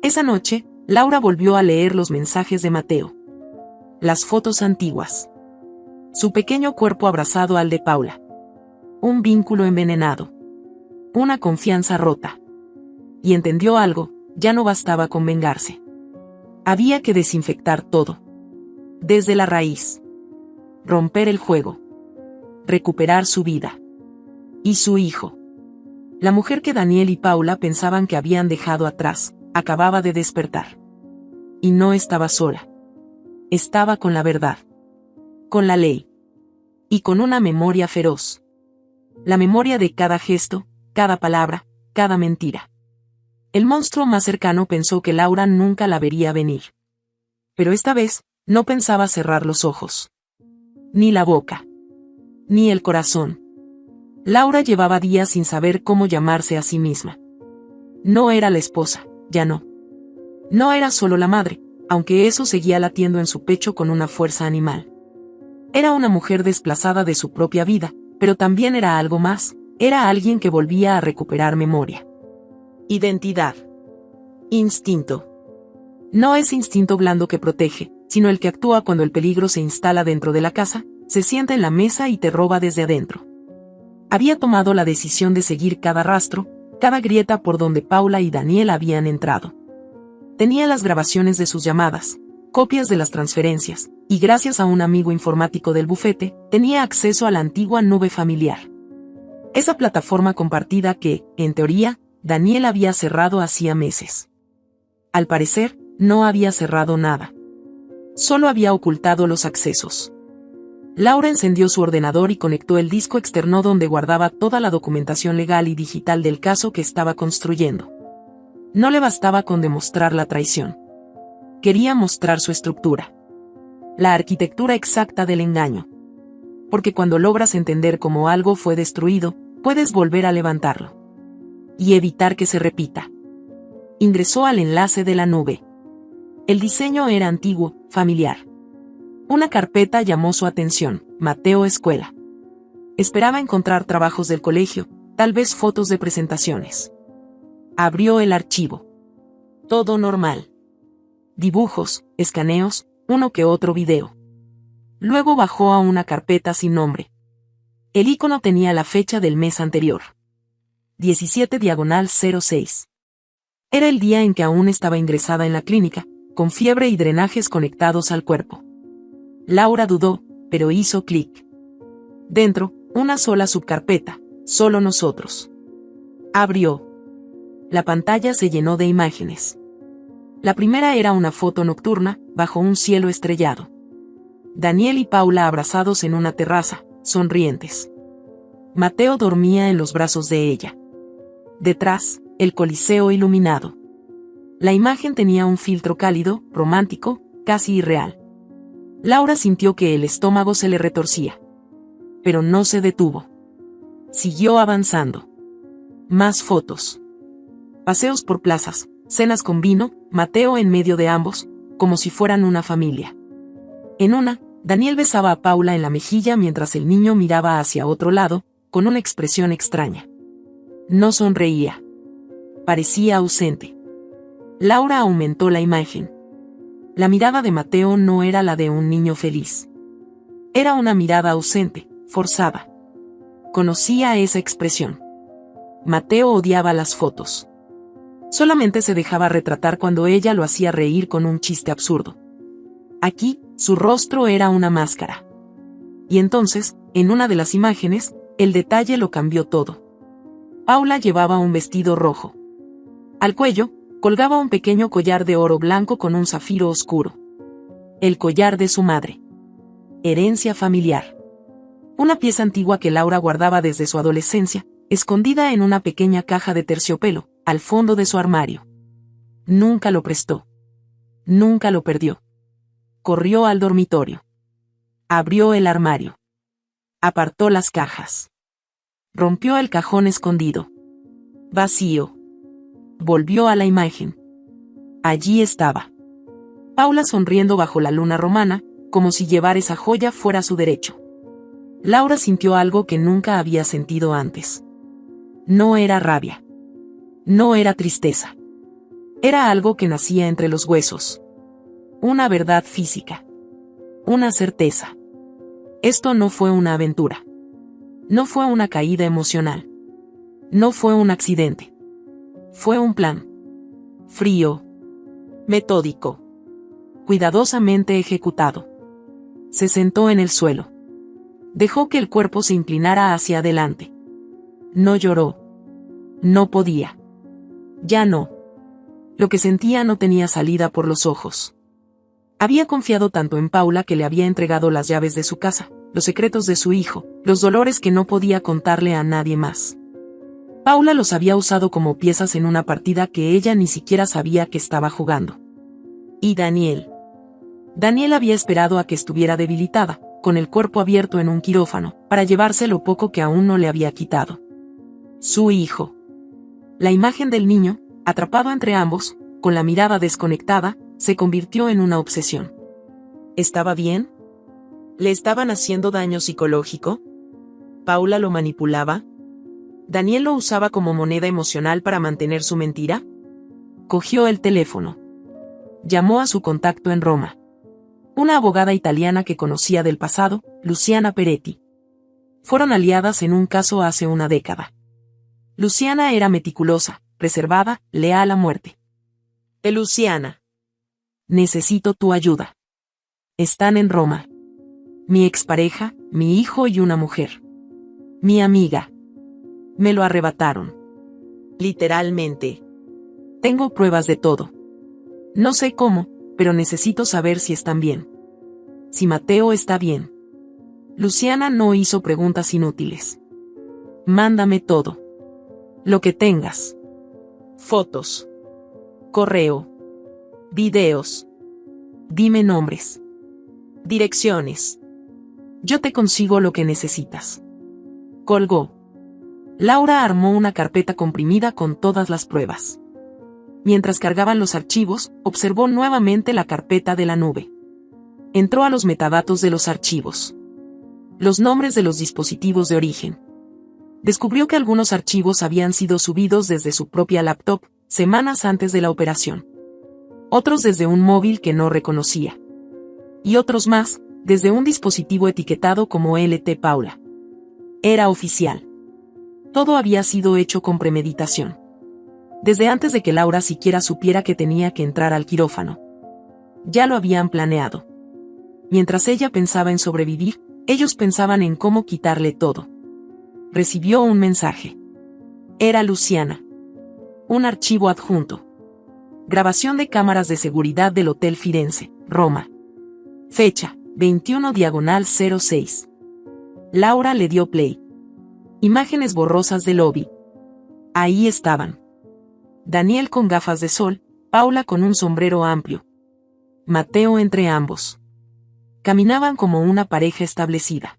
Esa noche, Laura volvió a leer los mensajes de Mateo. Las fotos antiguas. Su pequeño cuerpo abrazado al de Paula. Un vínculo envenenado. Una confianza rota. Y entendió algo, ya no bastaba con vengarse. Había que desinfectar todo. Desde la raíz. Romper el juego. Recuperar su vida. Y su hijo. La mujer que Daniel y Paula pensaban que habían dejado atrás, acababa de despertar. Y no estaba sola. Estaba con la verdad. Con la ley. Y con una memoria feroz. La memoria de cada gesto, cada palabra, cada mentira. El monstruo más cercano pensó que Laura nunca la vería venir. Pero esta vez, no pensaba cerrar los ojos. Ni la boca. Ni el corazón. Laura llevaba días sin saber cómo llamarse a sí misma. No era la esposa, ya no. No era solo la madre, aunque eso seguía latiendo en su pecho con una fuerza animal. Era una mujer desplazada de su propia vida, pero también era algo más, era alguien que volvía a recuperar memoria. Identidad. Instinto. No es instinto blando que protege, sino el que actúa cuando el peligro se instala dentro de la casa, se sienta en la mesa y te roba desde adentro. Había tomado la decisión de seguir cada rastro, cada grieta por donde Paula y Daniel habían entrado. Tenía las grabaciones de sus llamadas, copias de las transferencias, y gracias a un amigo informático del bufete, tenía acceso a la antigua nube familiar. Esa plataforma compartida que, en teoría, Daniel había cerrado hacía meses. Al parecer, no había cerrado nada. Solo había ocultado los accesos. Laura encendió su ordenador y conectó el disco externo donde guardaba toda la documentación legal y digital del caso que estaba construyendo. No le bastaba con demostrar la traición. Quería mostrar su estructura. La arquitectura exacta del engaño. Porque cuando logras entender cómo algo fue destruido, puedes volver a levantarlo. Y evitar que se repita. Ingresó al enlace de la nube. El diseño era antiguo, familiar. Una carpeta llamó su atención, Mateo Escuela. Esperaba encontrar trabajos del colegio, tal vez fotos de presentaciones. Abrió el archivo. Todo normal. Dibujos, escaneos, uno que otro video. Luego bajó a una carpeta sin nombre. El icono tenía la fecha del mes anterior. 17/06. Era el día en que aún estaba ingresada en la clínica, con fiebre y drenajes conectados al cuerpo. Laura dudó, pero hizo clic. Dentro, una sola subcarpeta, solo nosotros. Abrió. La pantalla se llenó de imágenes. La primera era una foto nocturna, bajo un cielo estrellado. Daniel y Paula abrazados en una terraza, sonrientes. Mateo dormía en los brazos de ella. Detrás, el Coliseo iluminado. La imagen tenía un filtro cálido, romántico, casi irreal. Laura sintió que el estómago se le retorcía. Pero no se detuvo. Siguió avanzando. Más fotos. Paseos por plazas, cenas con vino, Mateo en medio de ambos, como si fueran una familia. En una, Daniel besaba a Paula en la mejilla mientras el niño miraba hacia otro lado, con una expresión extraña. No sonreía. Parecía ausente. Laura aumentó la imagen. La mirada de Mateo no era la de un niño feliz. Era una mirada ausente, forzada. Conocía esa expresión. Mateo odiaba las fotos. Solamente se dejaba retratar cuando ella lo hacía reír con un chiste absurdo. Aquí, su rostro era una máscara. Y entonces, en una de las imágenes, el detalle lo cambió todo. Paula llevaba un vestido rojo. Al cuello, colgaba un pequeño collar de oro blanco con un zafiro oscuro. El collar de su madre. Herencia familiar. Una pieza antigua que Laura guardaba desde su adolescencia, escondida en una pequeña caja de terciopelo, al fondo de su armario. Nunca lo prestó. Nunca lo perdió. Corrió al dormitorio. Abrió el armario. Apartó las cajas. Rompió el cajón escondido. Vacío. Volvió a la imagen. Allí estaba. Paula sonriendo bajo la luna romana, como si llevar esa joya fuera su derecho. Laura sintió algo que nunca había sentido antes. No era rabia. No era tristeza. Era algo que nacía entre los huesos. Una verdad física. Una certeza. Esto no fue una aventura. No fue una caída emocional. No fue un accidente. Fue un plan. Frío. Metódico. Cuidadosamente ejecutado. Se sentó en el suelo. Dejó que el cuerpo se inclinara hacia adelante. No lloró. No podía. Ya no. Lo que sentía no tenía salida por los ojos. Había confiado tanto en Paula que le había entregado las llaves de su casa, los secretos de su hijo, los dolores que no podía contarle a nadie más. Paula los había usado como piezas en una partida que ella ni siquiera sabía que estaba jugando. ¿Y Daniel? Daniel había esperado a que estuviera debilitada, con el cuerpo abierto en un quirófano, para llevarse lo poco que aún no le había quitado. Su hijo. La imagen del niño, atrapado entre ambos, con la mirada desconectada, se convirtió en una obsesión. ¿Estaba bien? ¿Le estaban haciendo daño psicológico? ¿Paula lo manipulaba? ¿Daniel lo usaba como moneda emocional para mantener su mentira? Cogió el teléfono. Llamó a su contacto en Roma. Una abogada italiana que conocía del pasado, Luciana Peretti. Fueron aliadas en un caso hace una década. Luciana era meticulosa, reservada, leal a muerte. Luciana. Necesito tu ayuda. Están en Roma. Mi expareja, mi hijo y una mujer. Mi amiga. Me lo arrebataron. Literalmente. Tengo pruebas de todo. No sé cómo, pero necesito saber si están bien. Si Mateo está bien. Luciana no hizo preguntas inútiles. Mándame todo. Lo que tengas. Fotos. Correo. Videos. Dime nombres. Direcciones. Yo te consigo lo que necesitas. Colgó. Laura armó una carpeta comprimida con todas las pruebas. Mientras cargaban los archivos, observó nuevamente la carpeta de la nube. Entró a los metadatos de los archivos. Los nombres de los dispositivos de origen. Descubrió que algunos archivos habían sido subidos desde su propia laptop, semanas antes de la operación. Otros desde un móvil que no reconocía. Y otros más, desde un dispositivo etiquetado como LT Paula. Era oficial. Todo había sido hecho con premeditación. Desde antes de que Laura siquiera supiera que tenía que entrar al quirófano. Ya lo habían planeado. Mientras ella pensaba en sobrevivir, ellos pensaban en cómo quitarle todo. Recibió un mensaje. Era Luciana. Un archivo adjunto. Grabación de cámaras de seguridad del Hotel Firenze, Roma. Fecha, 21/06. Laura le dio play. Imágenes borrosas del lobby. Ahí estaban. Daniel con gafas de sol, Paula con un sombrero amplio. Mateo entre ambos. Caminaban como una pareja establecida.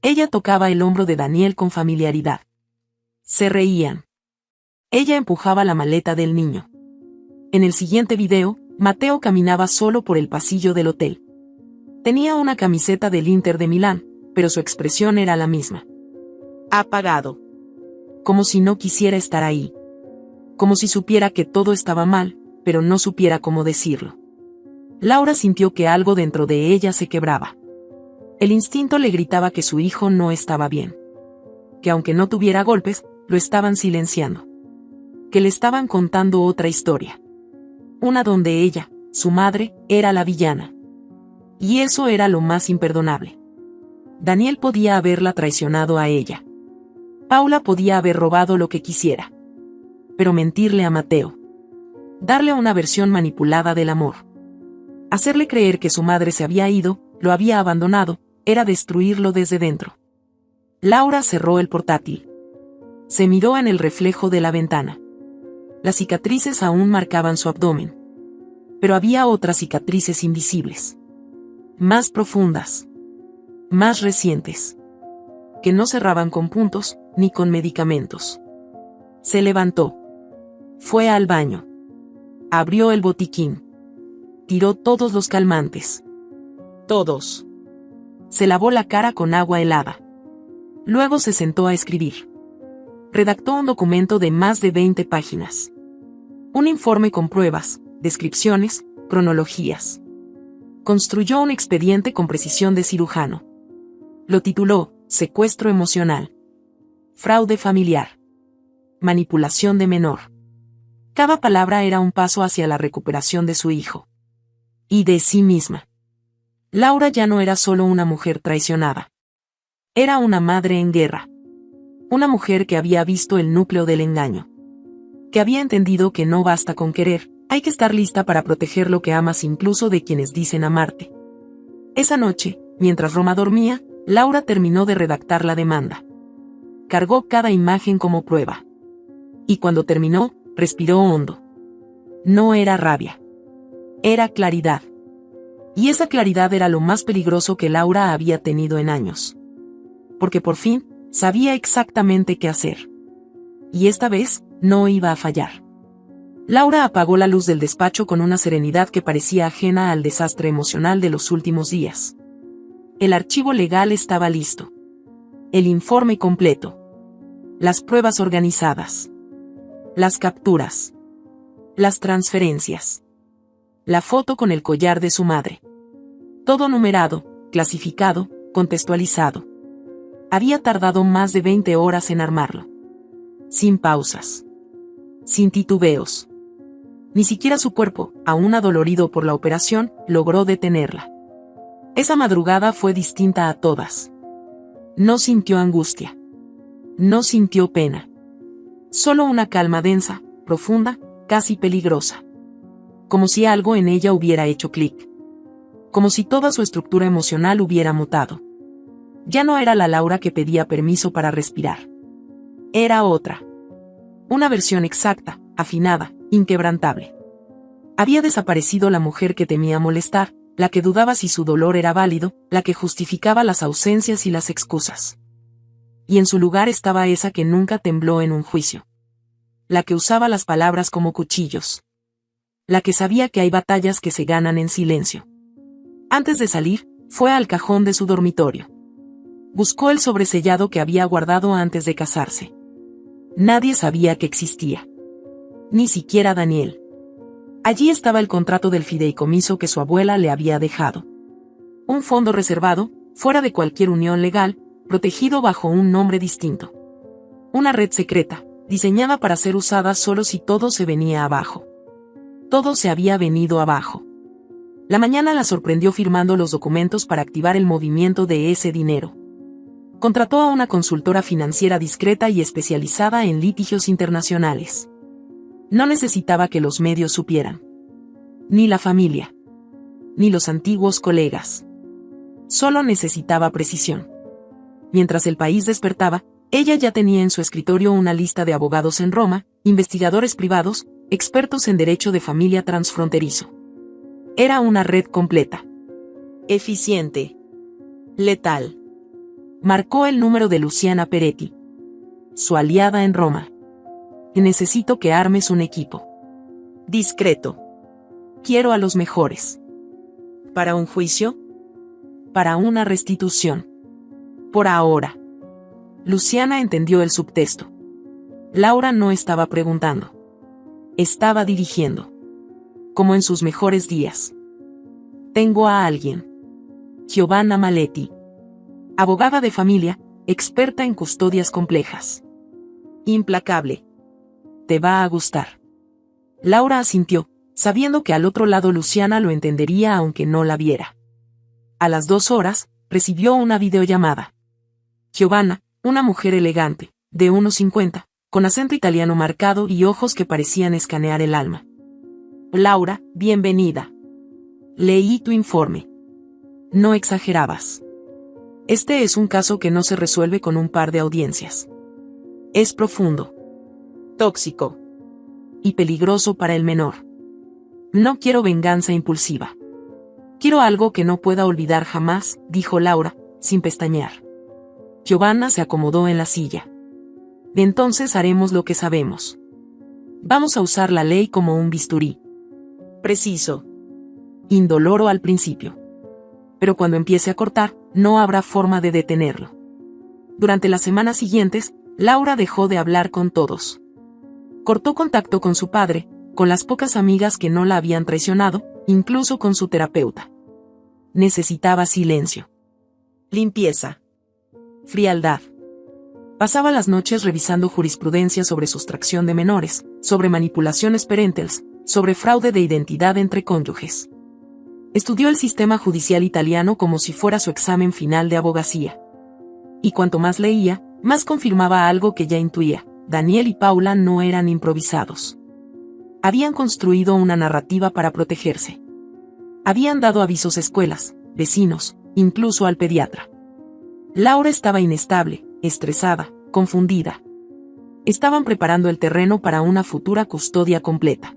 Ella tocaba el hombro de Daniel con familiaridad. Se reían. Ella empujaba la maleta del niño. En el siguiente video, Mateo caminaba solo por el pasillo del hotel. Tenía una camiseta del Inter de Milán, pero su expresión era la misma. Apagado. Como si no quisiera estar ahí. Como si supiera que todo estaba mal, pero no supiera cómo decirlo. Laura sintió que algo dentro de ella se quebraba. El instinto le gritaba que su hijo no estaba bien. Que aunque no tuviera golpes, lo estaban silenciando. Que le estaban contando otra historia. Una donde ella, su madre, era la villana. Y eso era lo más imperdonable. Daniel podía haberla traicionado a ella. Paula podía haber robado lo que quisiera. Pero mentirle a Mateo. Darle una versión manipulada del amor. Hacerle creer que su madre se había ido, lo había abandonado, era destruirlo desde dentro. Laura cerró el portátil. Se miró en el reflejo de la ventana. Las cicatrices aún marcaban su abdomen. Pero había otras cicatrices invisibles. Más profundas. Más recientes. Que no cerraban con puntos, ni con medicamentos. Se levantó. Fue al baño. Abrió el botiquín. Tiró todos los calmantes. Todos. Se lavó la cara con agua helada. Luego se sentó a escribir. Redactó un documento de más de 20 páginas. Un informe con pruebas, descripciones, cronologías. Construyó un expediente con precisión de cirujano. Lo tituló, Secuestro emocional. Fraude familiar. Manipulación de menor. Cada palabra era un paso hacia la recuperación de su hijo. Y de sí misma. Laura ya no era solo una mujer traicionada. Era una madre en guerra. Una mujer que había visto el núcleo del engaño. Que había entendido que no basta con querer, hay que estar lista para proteger lo que amas incluso de quienes dicen amarte. Esa noche, mientras Roma dormía, Laura terminó de redactar la demanda. Cargó cada imagen como prueba. Y cuando terminó, respiró hondo. No era rabia. Era claridad. Y esa claridad era lo más peligroso que Laura había tenido en años. Porque por fin, sabía exactamente qué hacer. Y esta vez, no iba a fallar. Laura apagó la luz del despacho con una serenidad que parecía ajena al desastre emocional de los últimos días. El archivo legal estaba listo. El informe completo. Las pruebas organizadas. Las capturas. Las transferencias. La foto con el collar de su madre. Todo numerado, clasificado, contextualizado. Había tardado más de 20 horas en armarlo. Sin pausas. Sin titubeos. Ni siquiera su cuerpo, aún adolorido por la operación, logró detenerla. Esa madrugada fue distinta a todas. No sintió angustia. No sintió pena. Solo una calma densa, profunda, casi peligrosa. Como si algo en ella hubiera hecho clic. Como si toda su estructura emocional hubiera mutado. Ya no era la Laura que pedía permiso para respirar. Era otra. Una versión exacta, afinada, inquebrantable. Había desaparecido la mujer que temía molestar, la que dudaba si su dolor era válido, la que justificaba las ausencias y las excusas. Y en su lugar estaba esa que nunca tembló en un juicio. La que usaba las palabras como cuchillos. La que sabía que hay batallas que se ganan en silencio. Antes de salir, fue al cajón de su dormitorio. Buscó el sobresellado que había guardado antes de casarse. Nadie sabía que existía. Ni siquiera Daniel. Allí estaba el contrato del fideicomiso que su abuela le había dejado. Un fondo reservado, fuera de cualquier unión legal, protegido bajo un nombre distinto. Una red secreta, diseñada para ser usada solo si todo se venía abajo. Todo se había venido abajo. La mañana la sorprendió firmando los documentos para activar el movimiento de ese dinero. Contrató a una consultora financiera discreta y especializada en litigios internacionales. No necesitaba que los medios supieran. Ni la familia. Ni los antiguos colegas. Solo necesitaba precisión. Mientras el país despertaba, Ella ya tenía en su escritorio una lista de abogados en Roma, investigadores privados, expertos en derecho de familia transfronterizo. Era una red completa. Eficiente. Letal. Marcó el número de Luciana Peretti, su aliada en Roma. Necesito que armes un equipo. Discreto. Quiero a los mejores. ¿Para un juicio? Para una restitución. Por ahora. Luciana entendió el subtexto. Laura no estaba preguntando. Estaba dirigiendo. Como en sus mejores días. Tengo a alguien. Giovanna Maletti. Abogada de familia, experta en custodias complejas. Implacable. Te va a gustar. Laura asintió, sabiendo que al otro lado Luciana lo entendería aunque no la viera. A las 2 horas, recibió una videollamada. Giovanna, una mujer elegante, de 1,50, con acento italiano marcado y ojos que parecían escanear el alma. Laura, bienvenida. Leí tu informe. No exagerabas. Este es un caso que no se resuelve con un par de audiencias. Es profundo. Tóxico. Y peligroso para el menor. No quiero venganza impulsiva. Quiero algo que no pueda olvidar jamás, dijo Laura, sin pestañear. Giovanna se acomodó en la silla. Entonces haremos lo que sabemos. Vamos a usar la ley como un bisturí. Preciso. Indoloro al principio. Pero cuando empiece a cortar, no habrá forma de detenerlo. Durante las semanas siguientes, Laura dejó de hablar con todos. Cortó contacto con su padre, con las pocas amigas que no la habían traicionado, incluso con su terapeuta. Necesitaba silencio. Limpieza. Frialdad. Pasaba las noches revisando jurisprudencia sobre sustracción de menores, sobre manipulaciones parentales, sobre fraude de identidad entre cónyuges. Estudió el sistema judicial italiano como si fuera su examen final de abogacía. Y cuanto más leía, más confirmaba algo que ya intuía: Daniel y Paula no eran improvisados. Habían construido una narrativa para protegerse. Habían dado avisos a escuelas, vecinos, incluso al pediatra. Laura estaba inestable, estresada, confundida. Estaban preparando el terreno para una futura custodia completa.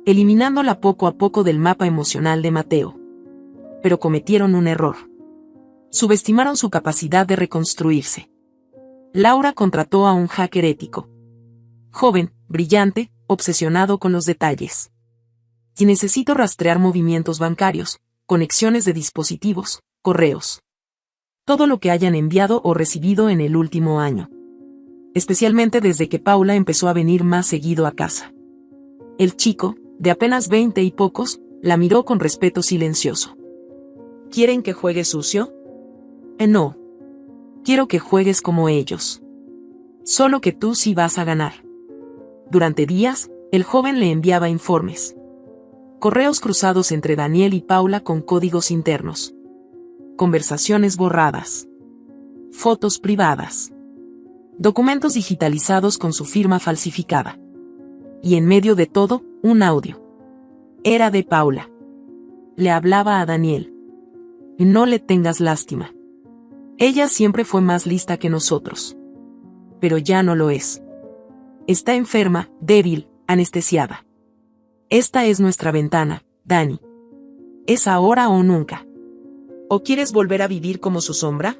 Eliminándola poco a poco del mapa emocional de Mateo. Pero cometieron un error. Subestimaron su capacidad de reconstruirse. Laura contrató a un hacker ético. Joven, brillante, obsesionado con los detalles. Y necesito rastrear movimientos bancarios, conexiones de dispositivos, correos. Todo lo que hayan enviado o recibido en el último año. Especialmente desde que Paula empezó a venir más seguido a casa. El chico, de apenas 20 y pocos, la miró con respeto silencioso. ¿Quieren que juegue sucio? No. Quiero que juegues como ellos. Solo que tú sí vas a ganar. Durante días, el joven le enviaba informes. Correos cruzados entre Daniel y Paula con códigos internos. Conversaciones borradas. Fotos privadas. Documentos digitalizados con su firma falsificada. Y en medio de todo, un audio. Era de Paula. Le hablaba a Daniel. No le tengas lástima. Ella siempre fue más lista que nosotros. Pero ya no lo es. Está enferma, débil, anestesiada. Esta es nuestra ventana, Dani. ¿Es ahora o nunca? ¿O quieres volver a vivir como su sombra?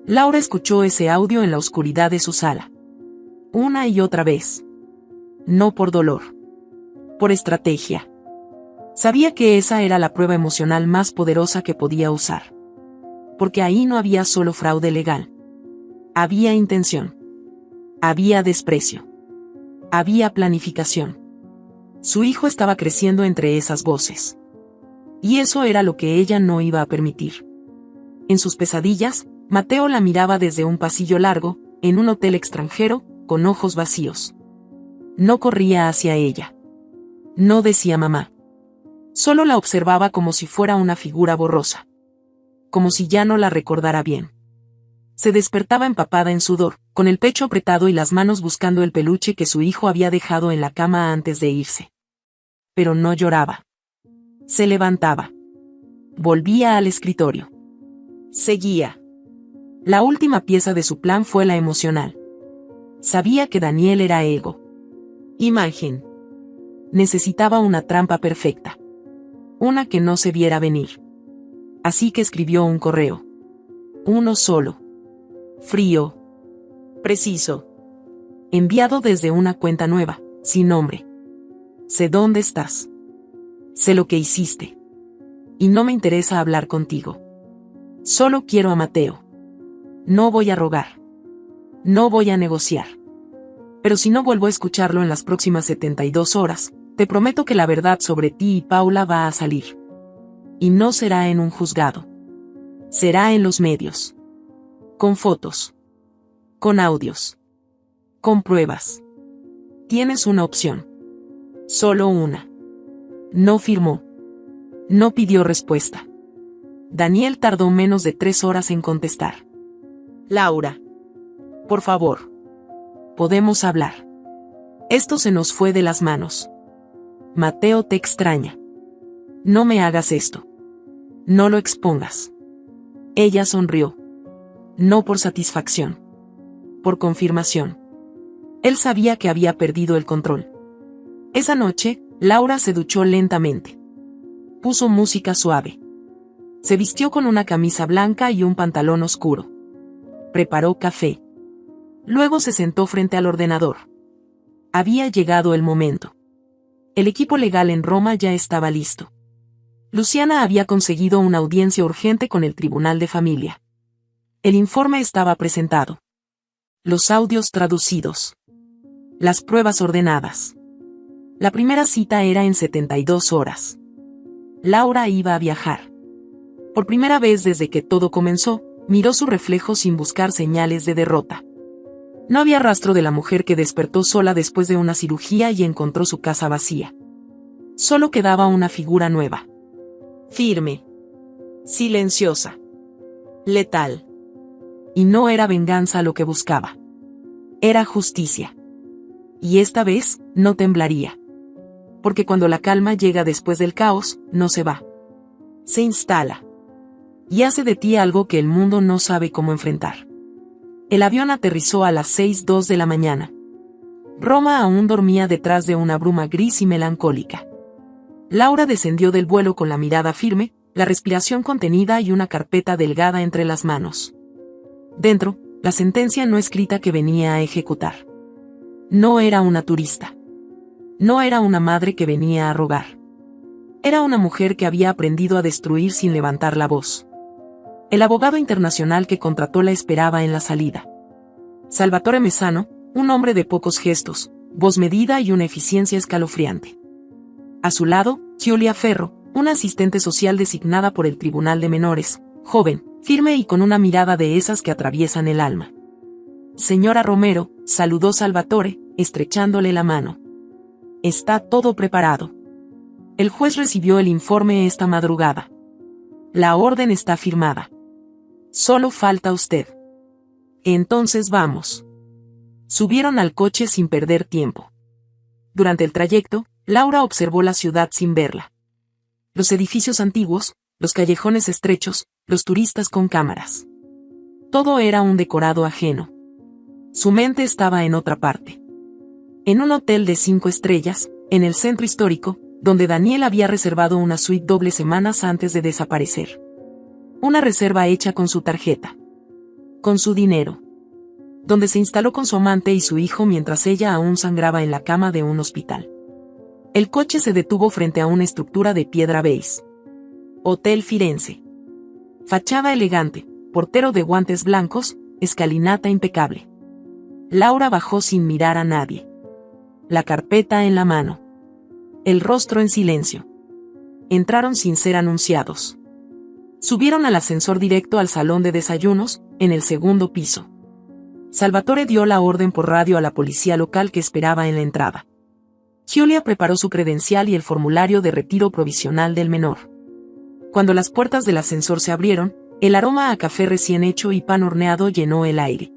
Laura escuchó ese audio en la oscuridad de su sala. Una y otra vez. No por dolor. Por estrategia. Sabía que esa era la prueba emocional más poderosa que podía usar. Porque ahí no había solo fraude legal. Había intención. Había desprecio. Había planificación. Su hijo estaba creciendo entre esas voces. Y eso era lo que ella no iba a permitir. En sus pesadillas, Mateo la miraba desde un pasillo largo, en un hotel extranjero, con ojos vacíos. No corría hacia ella. No decía mamá. Solo la observaba como si fuera una figura borrosa. Como si ya no la recordara bien. Se despertaba empapada en sudor, con el pecho apretado y las manos buscando el peluche que su hijo había dejado en la cama antes de irse. Pero no lloraba. Se levantaba. Volvía al escritorio. Seguía. La última pieza de su plan fue la emocional. Sabía que Daniel era ego. Imagen. Necesitaba una trampa perfecta. Una que no se viera venir. Así que escribió un correo. Uno solo. Frío. Preciso. Enviado desde una cuenta nueva, sin nombre. Sé dónde estás. Sé lo que hiciste. Y no me interesa hablar contigo. Solo quiero a Mateo. No voy a rogar. No voy a negociar. Pero si no vuelvo a escucharlo en las próximas 72 horas, te prometo que la verdad sobre ti y Paula va a salir. Y no será en un juzgado. Será en los medios. Con fotos. Con audios. Con pruebas. Tienes una opción. Solo una. No firmó. No pidió respuesta. Daniel tardó menos de 3 horas en contestar. Laura. Por favor. Podemos hablar. Esto se nos fue de las manos. Mateo te extraña. No me hagas esto. No lo expongas. Ella sonrió. No por satisfacción. Por confirmación. Él sabía que había perdido el control. Esa noche, Laura se duchó lentamente. Puso música suave. Se vistió con una camisa blanca y un pantalón oscuro. Preparó café. Luego se sentó frente al ordenador. Había llegado el momento. El equipo legal en Roma ya estaba listo. Luciana había conseguido una audiencia urgente con el Tribunal de Familia. El informe estaba presentado. Los audios traducidos. Las pruebas ordenadas. La primera cita era en 72 horas. Laura iba a viajar. Por primera vez desde que todo comenzó, miró su reflejo sin buscar señales de derrota. No había rastro de la mujer que despertó sola después de una cirugía y encontró su casa vacía. Solo quedaba una figura nueva. Firme. Silenciosa. Letal. Y no era venganza lo que buscaba. Era justicia. Y esta vez, no temblaría. Porque cuando la calma llega después del caos, no se va. Se instala. Y hace de ti algo que el mundo no sabe cómo enfrentar. El avión aterrizó a las 6:02 de la mañana. Roma aún dormía detrás de una bruma gris y melancólica. Laura descendió del vuelo con la mirada firme, la respiración contenida y una carpeta delgada entre las manos. Dentro, la sentencia no escrita que venía a ejecutar. No era una turista. No era una madre que venía a rogar. Era una mujer que había aprendido a destruir sin levantar la voz. El abogado internacional que contrató la esperaba en la salida. Salvatore Mesano, un hombre de pocos gestos, voz medida y una eficiencia escalofriante. A su lado, Giulia Ferro, una asistente social designada por el Tribunal de Menores, joven, firme y con una mirada de esas que atraviesan el alma. Señora Romero, saludó Salvatore, estrechándole la mano. Está todo preparado. El juez recibió el informe esta madrugada. La orden está firmada. Solo falta usted. Entonces vamos. Subieron al coche sin perder tiempo. Durante el trayecto, Laura observó la ciudad sin verla. Los edificios antiguos, los callejones estrechos, los turistas con cámaras. Todo era un decorado ajeno. Su mente estaba en otra parte. En un hotel de 5 estrellas, en el centro histórico, donde Daniel había reservado una suite doble semanas antes de desaparecer. Una reserva hecha con su tarjeta. Con su dinero. Donde se instaló con su amante y su hijo mientras ella aún sangraba en la cama de un hospital. El coche se detuvo frente a una estructura de piedra beige. Hotel Firenze. Fachada elegante, portero de guantes blancos, escalinata impecable. Laura bajó sin mirar a nadie. La carpeta en la mano. El rostro en silencio. Entraron sin ser anunciados. Subieron al ascensor directo al salón de desayunos, en el segundo piso. Salvatore dio la orden por radio a la policía local que esperaba en la entrada. Giulia preparó su credencial y el formulario de retiro provisional del menor. Cuando las puertas del ascensor se abrieron, el aroma a café recién hecho y pan horneado llenó el aire.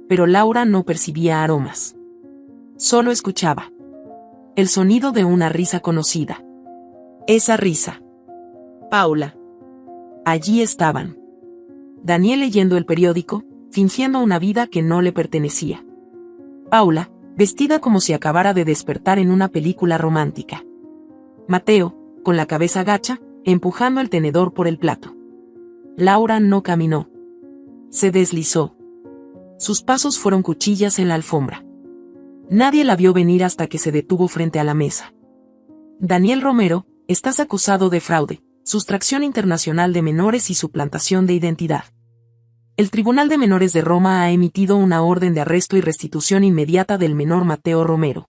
Pero Laura no percibía aromas. Solo escuchaba. El sonido de una risa conocida. Esa risa. Paula. Allí estaban. Daniel leyendo el periódico, fingiendo una vida que no le pertenecía. Paula, vestida como si acabara de despertar en una película romántica. Mateo, con la cabeza gacha, empujando el tenedor por el plato. Laura no caminó. Se deslizó. Sus pasos fueron cuchillas en la alfombra. Nadie la vio venir hasta que se detuvo frente a la mesa. Daniel Romero, estás acusado de fraude, sustracción internacional de menores y suplantación de identidad. El Tribunal de Menores de Roma ha emitido una orden de arresto y restitución inmediata del menor Mateo Romero.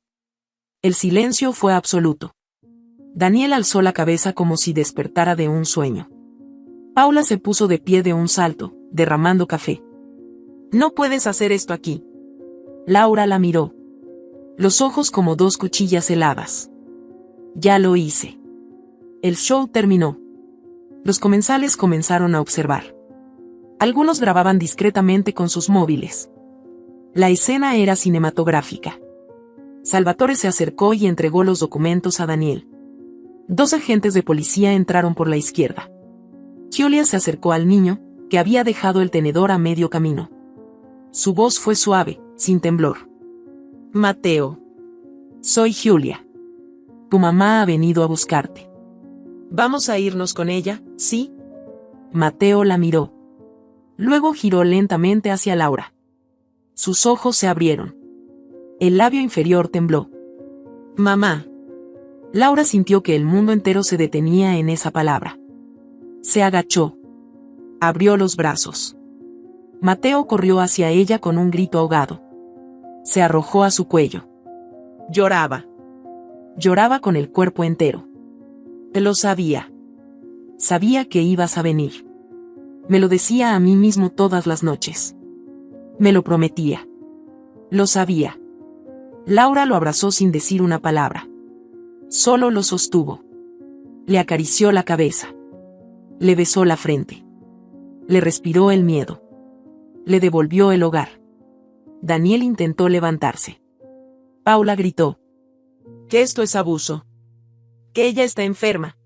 El silencio fue absoluto. Daniel alzó la cabeza como si despertara de un sueño. Paula se puso de pie de un salto, derramando café. No puedes hacer esto aquí. Laura la miró. Los ojos como dos cuchillas heladas. Ya lo hice. El show terminó. Los comensales comenzaron a observar. Algunos grababan discretamente con sus móviles. La escena era cinematográfica. Salvatore se acercó y entregó los documentos a Daniel. 2 agentes de policía entraron por la izquierda. Giulia se acercó al niño, que había dejado el tenedor a medio camino. Su voz fue suave, sin temblor. Mateo. Soy Giulia. Tu mamá ha venido a buscarte. ¿Vamos a irnos con ella, sí? Mateo la miró. Luego giró lentamente hacia Laura. Sus ojos se abrieron. El labio inferior tembló. Mamá. Laura sintió que el mundo entero se detenía en esa palabra. Se agachó. Abrió los brazos. Mateo corrió hacia ella con un grito ahogado. Se arrojó a su cuello. Lloraba. Lloraba con el cuerpo entero. Te lo sabía. Sabía que ibas a venir. Me lo decía a mí mismo todas las noches. Me lo prometía. Lo sabía. Laura lo abrazó sin decir una palabra. Solo lo sostuvo. Le acarició la cabeza. Le besó la frente. Le respiró el miedo. Le devolvió el hogar. Daniel intentó levantarse. Paula gritó. Que esto es abuso. Que ella está enferma.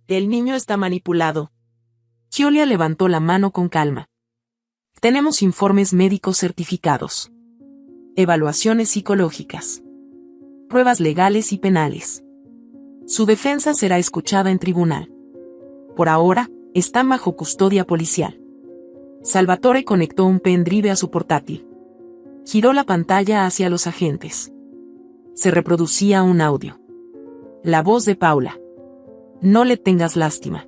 Que el niño está manipulado. Giulia levantó la mano con calma. Tenemos informes médicos certificados. Evaluaciones psicológicas. Pruebas legales y penales. Su defensa será escuchada en tribunal. Por ahora, están bajo custodia policial. Salvatore conectó un pendrive a su portátil. Giró la pantalla hacia los agentes. Se reproducía un audio. La voz de Paula. No le tengas lástima.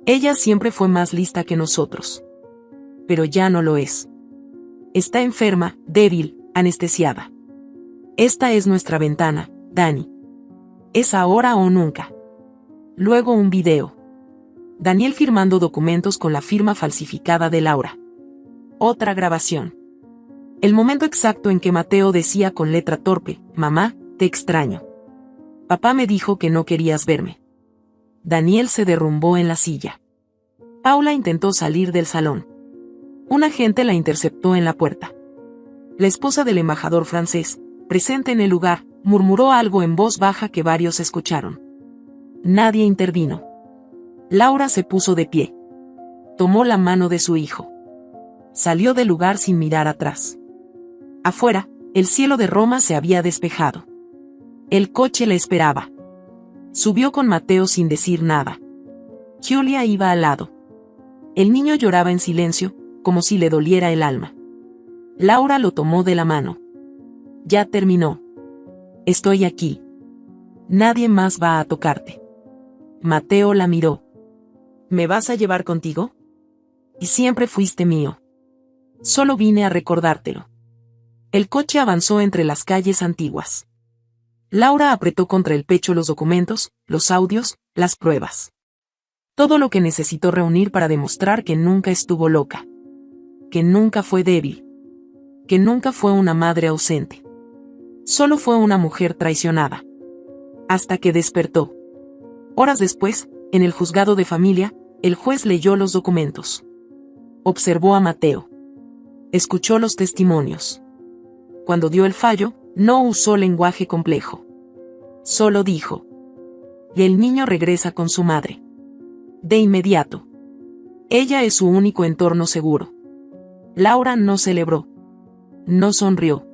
Ella siempre fue más lista que nosotros. Pero ya no lo es. Está enferma, débil, anestesiada. Esta es nuestra ventana, Dani. Es ahora o nunca. Luego un video. Daniel firmando documentos con la firma falsificada de Laura. Otra grabación. El momento exacto en que Mateo decía con letra torpe, mamá, te extraño. Papá me dijo que no querías verme. Daniel se derrumbó en la silla. Paula intentó salir del salón. Un agente la interceptó en la puerta. La esposa del embajador francés, presente en el lugar, murmuró algo en voz baja que varios escucharon. Nadie intervino. Laura se puso de pie. Tomó la mano de su hijo. Salió del lugar sin mirar atrás. Afuera, el cielo de Roma se había despejado. El coche la esperaba. Subió con Mateo sin decir nada. Giulia iba al lado. El niño lloraba en silencio, como si le doliera el alma. Laura lo tomó de la mano. Ya terminó. Estoy aquí. Nadie más va a tocarte. Mateo la miró. ¿Me vas a llevar contigo? Y siempre fuiste mío. Solo vine a recordártelo. El coche avanzó entre las calles antiguas. Laura apretó contra el pecho los documentos, los audios, las pruebas. Todo lo que necesitó reunir para demostrar que nunca estuvo loca. Que nunca fue débil. Que nunca fue una madre ausente. Solo fue una mujer traicionada. Hasta que despertó. Horas después, en el juzgado de familia, el juez leyó los documentos. Observó a Mateo. Escuchó los testimonios. Cuando dio el fallo, no usó lenguaje complejo. Solo dijo: y el niño regresa con su madre. De inmediato. Ella es su único entorno seguro. Laura no celebró. No sonrió.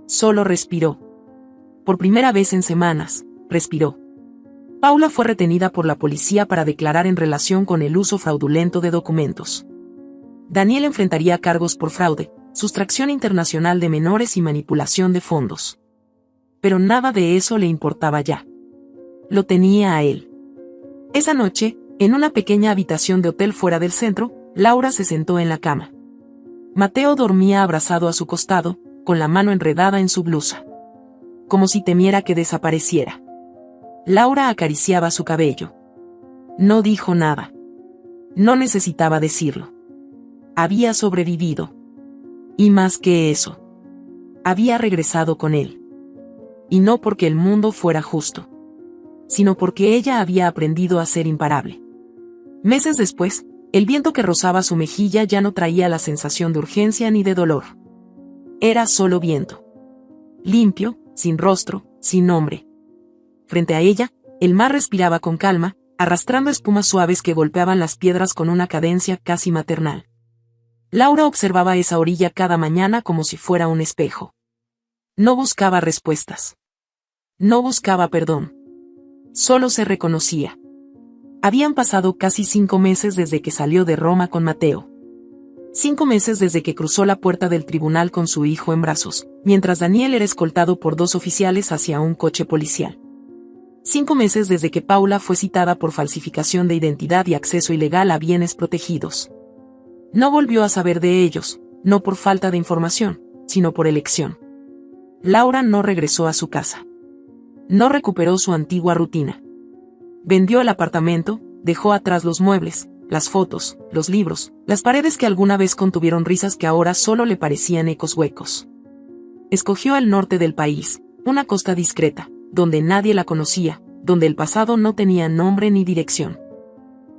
Solo respiró. Por primera vez en semanas, respiró. Paula fue retenida por la policía para declarar en relación con el uso fraudulento de documentos. Daniel enfrentaría cargos por fraude, sustracción internacional de menores y manipulación de fondos. Pero nada de eso le importaba ya. Lo tenía a él. Esa noche, en una pequeña habitación de hotel fuera del centro, Laura se sentó en la cama. Mateo dormía abrazado a su costado, con la mano enredada en su blusa. Como si temiera que desapareciera. Laura acariciaba su cabello. No dijo nada. No necesitaba decirlo. Había sobrevivido. Y más que eso. Había regresado con él. Y no porque el mundo fuera justo. Sino porque ella había aprendido a ser imparable. Meses después, el viento que rozaba su mejilla ya no traía la sensación de urgencia ni de dolor. Era solo viento. Limpio, sin rostro, sin nombre. Frente a ella, el mar respiraba con calma, arrastrando espumas suaves que golpeaban las piedras con una cadencia casi maternal. Laura observaba esa orilla cada mañana como si fuera un espejo. No buscaba respuestas. No buscaba perdón. Solo se reconocía. Habían pasado casi 5 meses desde que salió de Roma con Mateo. 5 meses desde que cruzó la puerta del tribunal con su hijo en brazos, mientras Daniel era escoltado por 2 oficiales hacia un coche policial. 5 meses desde que Paula fue citada por falsificación de identidad y acceso ilegal a bienes protegidos. No volvió a saber de ellos, no por falta de información, sino por elección. Laura no regresó a su casa. No recuperó su antigua rutina. Vendió el apartamento, dejó atrás los muebles, las fotos, los libros, las paredes que alguna vez contuvieron risas que ahora solo le parecían ecos huecos. Escogió el norte del país, una costa discreta, donde nadie la conocía, donde el pasado no tenía nombre ni dirección.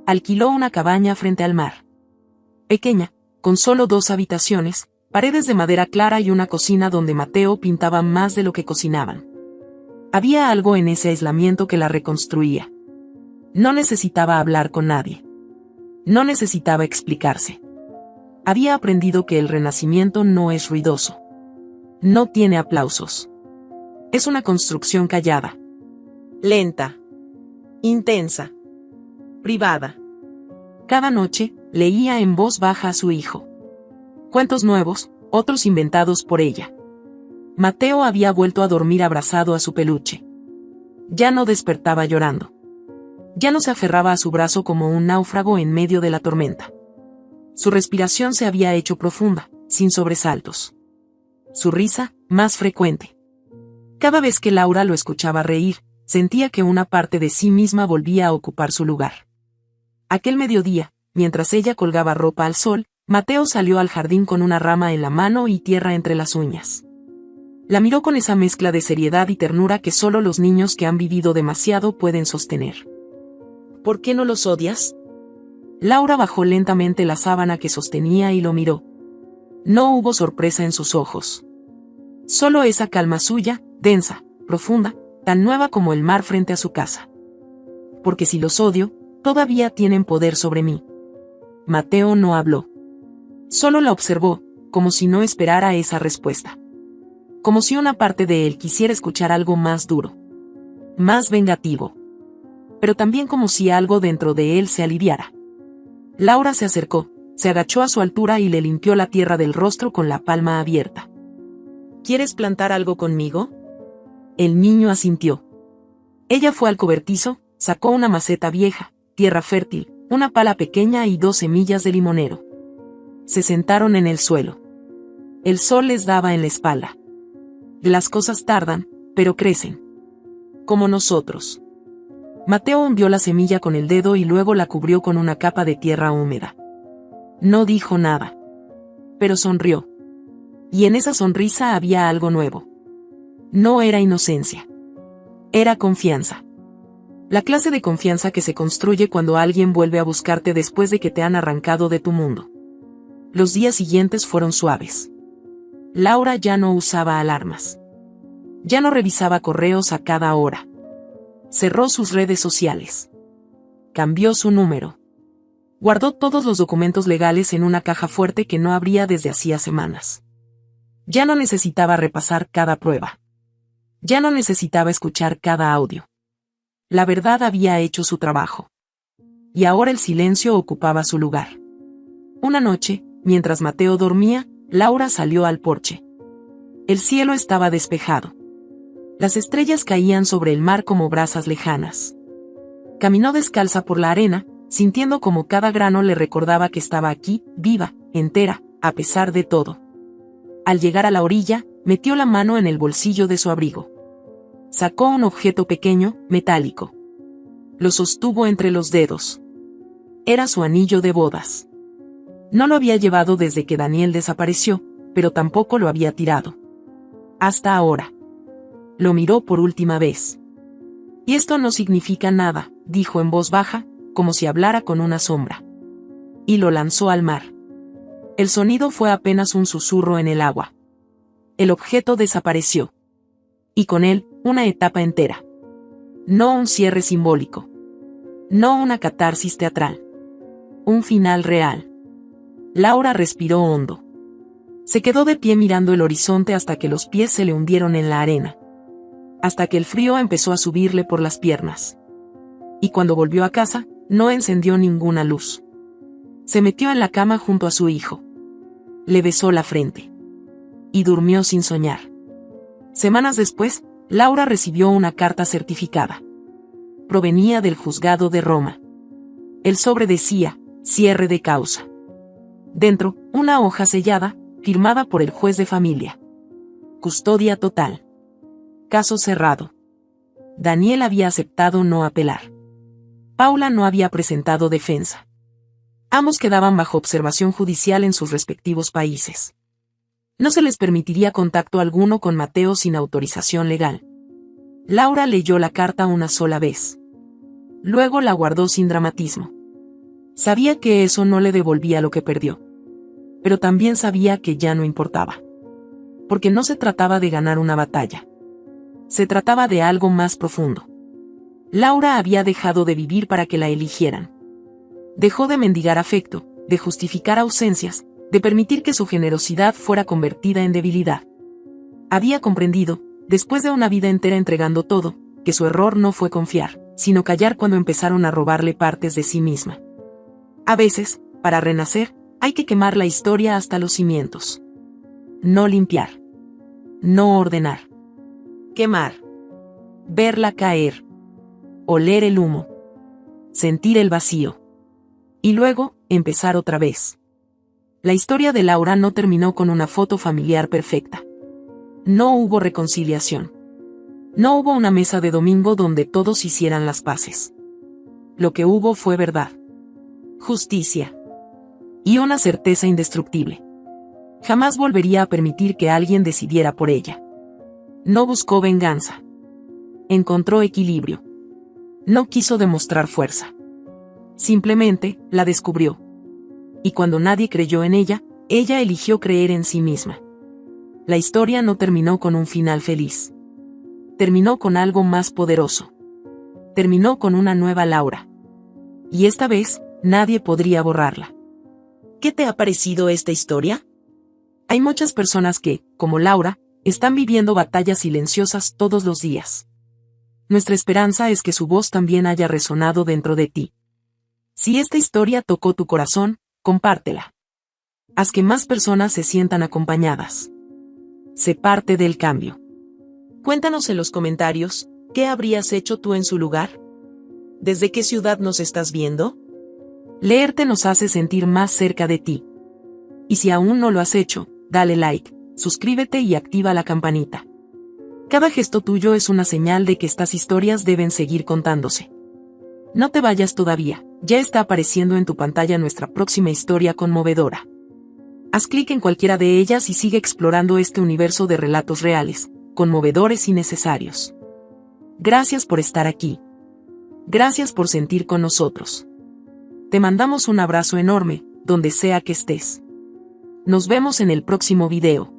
Alquiló una cabaña frente al mar. Pequeña, con solo 2 habitaciones, paredes de madera clara y una cocina donde Mateo pintaba más de lo que cocinaban. Había algo en ese aislamiento que la reconstruía. No necesitaba hablar con nadie. No necesitaba explicarse. Había aprendido que el renacimiento no es ruidoso. No tiene aplausos. Es una construcción callada. Lenta. Intensa. Privada. Cada noche, leía en voz baja a su hijo. Cuentos nuevos, otros inventados por ella. Mateo había vuelto a dormir abrazado a su peluche. Ya no despertaba llorando. Ya no se aferraba a su brazo como un náufrago en medio de la tormenta. Su respiración se había hecho profunda, sin sobresaltos. Su risa, más frecuente. Cada vez que Laura lo escuchaba reír, sentía que una parte de sí misma volvía a ocupar su lugar. Aquel mediodía, mientras ella colgaba ropa al sol, Mateo salió al jardín con una rama en la mano y tierra entre las uñas. La miró con esa mezcla de seriedad y ternura que solo los niños que han vivido demasiado pueden sostener. ¿Por qué no los odias? Laura bajó lentamente la sábana que sostenía y lo miró. No hubo sorpresa en sus ojos. Solo esa calma suya, densa, profunda, tan nueva como el mar frente a su casa. Porque si los odio, todavía tienen poder sobre mí. Mateo no habló. Solo la observó, como si no esperara esa respuesta. Como si una parte de él quisiera escuchar algo más duro. Más vengativo. Pero también como si algo dentro de él se aliviara. Laura se acercó, se agachó a su altura y le limpió la tierra del rostro con la palma abierta. ¿Quieres plantar algo conmigo? El niño asintió. Ella fue al cobertizo, sacó una maceta vieja, tierra fértil, una pala pequeña y 2 semillas de limonero. Se sentaron en el suelo. El sol les daba en la espalda. Las cosas tardan, pero crecen. Como nosotros. Mateo hundió la semilla con el dedo y luego la cubrió con una capa de tierra húmeda. No dijo nada. Pero sonrió. Y en esa sonrisa había algo nuevo. No era inocencia. Era confianza. La clase de confianza que se construye cuando alguien vuelve a buscarte después de que te han arrancado de tu mundo. Los días siguientes fueron suaves. Laura ya no usaba alarmas. Ya no revisaba correos a cada hora. Cerró sus redes sociales. Cambió su número. Guardó todos los documentos legales en una caja fuerte que no abría desde hacía semanas. Ya no necesitaba repasar cada prueba. Ya no necesitaba escuchar cada audio. La verdad había hecho su trabajo. Y ahora el silencio ocupaba su lugar. Una noche, mientras Mateo dormía, Laura salió al porche. El cielo estaba despejado. Las estrellas caían sobre el mar como brasas lejanas. Caminó descalza por la arena, sintiendo como cada grano le recordaba que estaba aquí, viva, entera, a pesar de todo. Al llegar a la orilla, metió la mano en el bolsillo de su abrigo. Sacó un objeto pequeño, metálico. Lo sostuvo entre los dedos. Era su anillo de bodas. No lo había llevado desde que Daniel desapareció, pero tampoco lo había tirado. Hasta ahora. Lo miró por última vez. Y esto no significa nada, dijo en voz baja, como si hablara con una sombra. Y lo lanzó al mar. El sonido fue apenas un susurro en el agua. El objeto desapareció. Y con él, una etapa entera. No un cierre simbólico. No una catarsis teatral. Un final real. Laura respiró hondo. Se quedó de pie mirando el horizonte hasta que los pies se le hundieron en la arena. Hasta que el frío empezó a subirle por las piernas. Y cuando volvió a casa, no encendió ninguna luz. Se metió en la cama junto a su hijo. Le besó la frente. Y durmió sin soñar. Semanas después, Laura recibió una carta certificada. Provenía del juzgado de Roma. El sobre decía, cierre de causa. Dentro, una hoja sellada, firmada por el juez de familia. Custodia total. Caso cerrado. Daniel había aceptado no apelar. Paula no había presentado defensa. Ambos quedaban bajo observación judicial en sus respectivos países. No se les permitiría contacto alguno con Mateo sin autorización legal. Laura leyó la carta una sola vez. Luego la guardó sin dramatismo. Sabía que eso no le devolvía lo que perdió. Pero también sabía que ya no importaba. Porque no se trataba de ganar una batalla. Se trataba de algo más profundo. Laura había dejado de vivir para que la eligieran. Dejó de mendigar afecto, de justificar ausencias, de permitir que su generosidad fuera convertida en debilidad. Había comprendido, después de una vida entera entregando todo, que su error no fue confiar, sino callar cuando empezaron a robarle partes de sí misma. A veces, para renacer, hay que quemar la historia hasta los cimientos. No limpiar. No ordenar. Quemar. Verla caer. Oler el humo. Sentir el vacío. Y luego, empezar otra vez. La historia de Laura no terminó con una foto familiar perfecta. No hubo reconciliación. No hubo una mesa de domingo donde todos hicieran las paces. Lo que hubo fue verdad. Justicia. Y una certeza indestructible. Jamás volvería a permitir que alguien decidiera por ella. No buscó venganza. Encontró equilibrio. No quiso demostrar fuerza. Simplemente, la descubrió. Y cuando nadie creyó en ella, ella eligió creer en sí misma. La historia no terminó con un final feliz. Terminó con algo más poderoso. Terminó con una nueva Laura. Y esta vez, nadie podría borrarla. ¿Qué te ha parecido esta historia? Hay muchas personas que, como Laura, están viviendo batallas silenciosas todos los días. Nuestra esperanza es que su voz también haya resonado dentro de ti. Si esta historia tocó tu corazón, compártela. Haz que más personas se sientan acompañadas. Sé parte del cambio. Cuéntanos en los comentarios, ¿qué habrías hecho tú en su lugar? ¿Desde qué ciudad nos estás viendo? Leerte nos hace sentir más cerca de ti. Y si aún no lo has hecho, dale like, suscríbete y activa la campanita. Cada gesto tuyo es una señal de que estas historias deben seguir contándose. No te vayas todavía, ya está apareciendo en tu pantalla nuestra próxima historia conmovedora. Haz clic en cualquiera de ellas y sigue explorando este universo de relatos reales, conmovedores y necesarios. Gracias por estar aquí. Gracias por sentir con nosotros. Te mandamos un abrazo enorme, donde sea que estés. Nos vemos en el próximo video.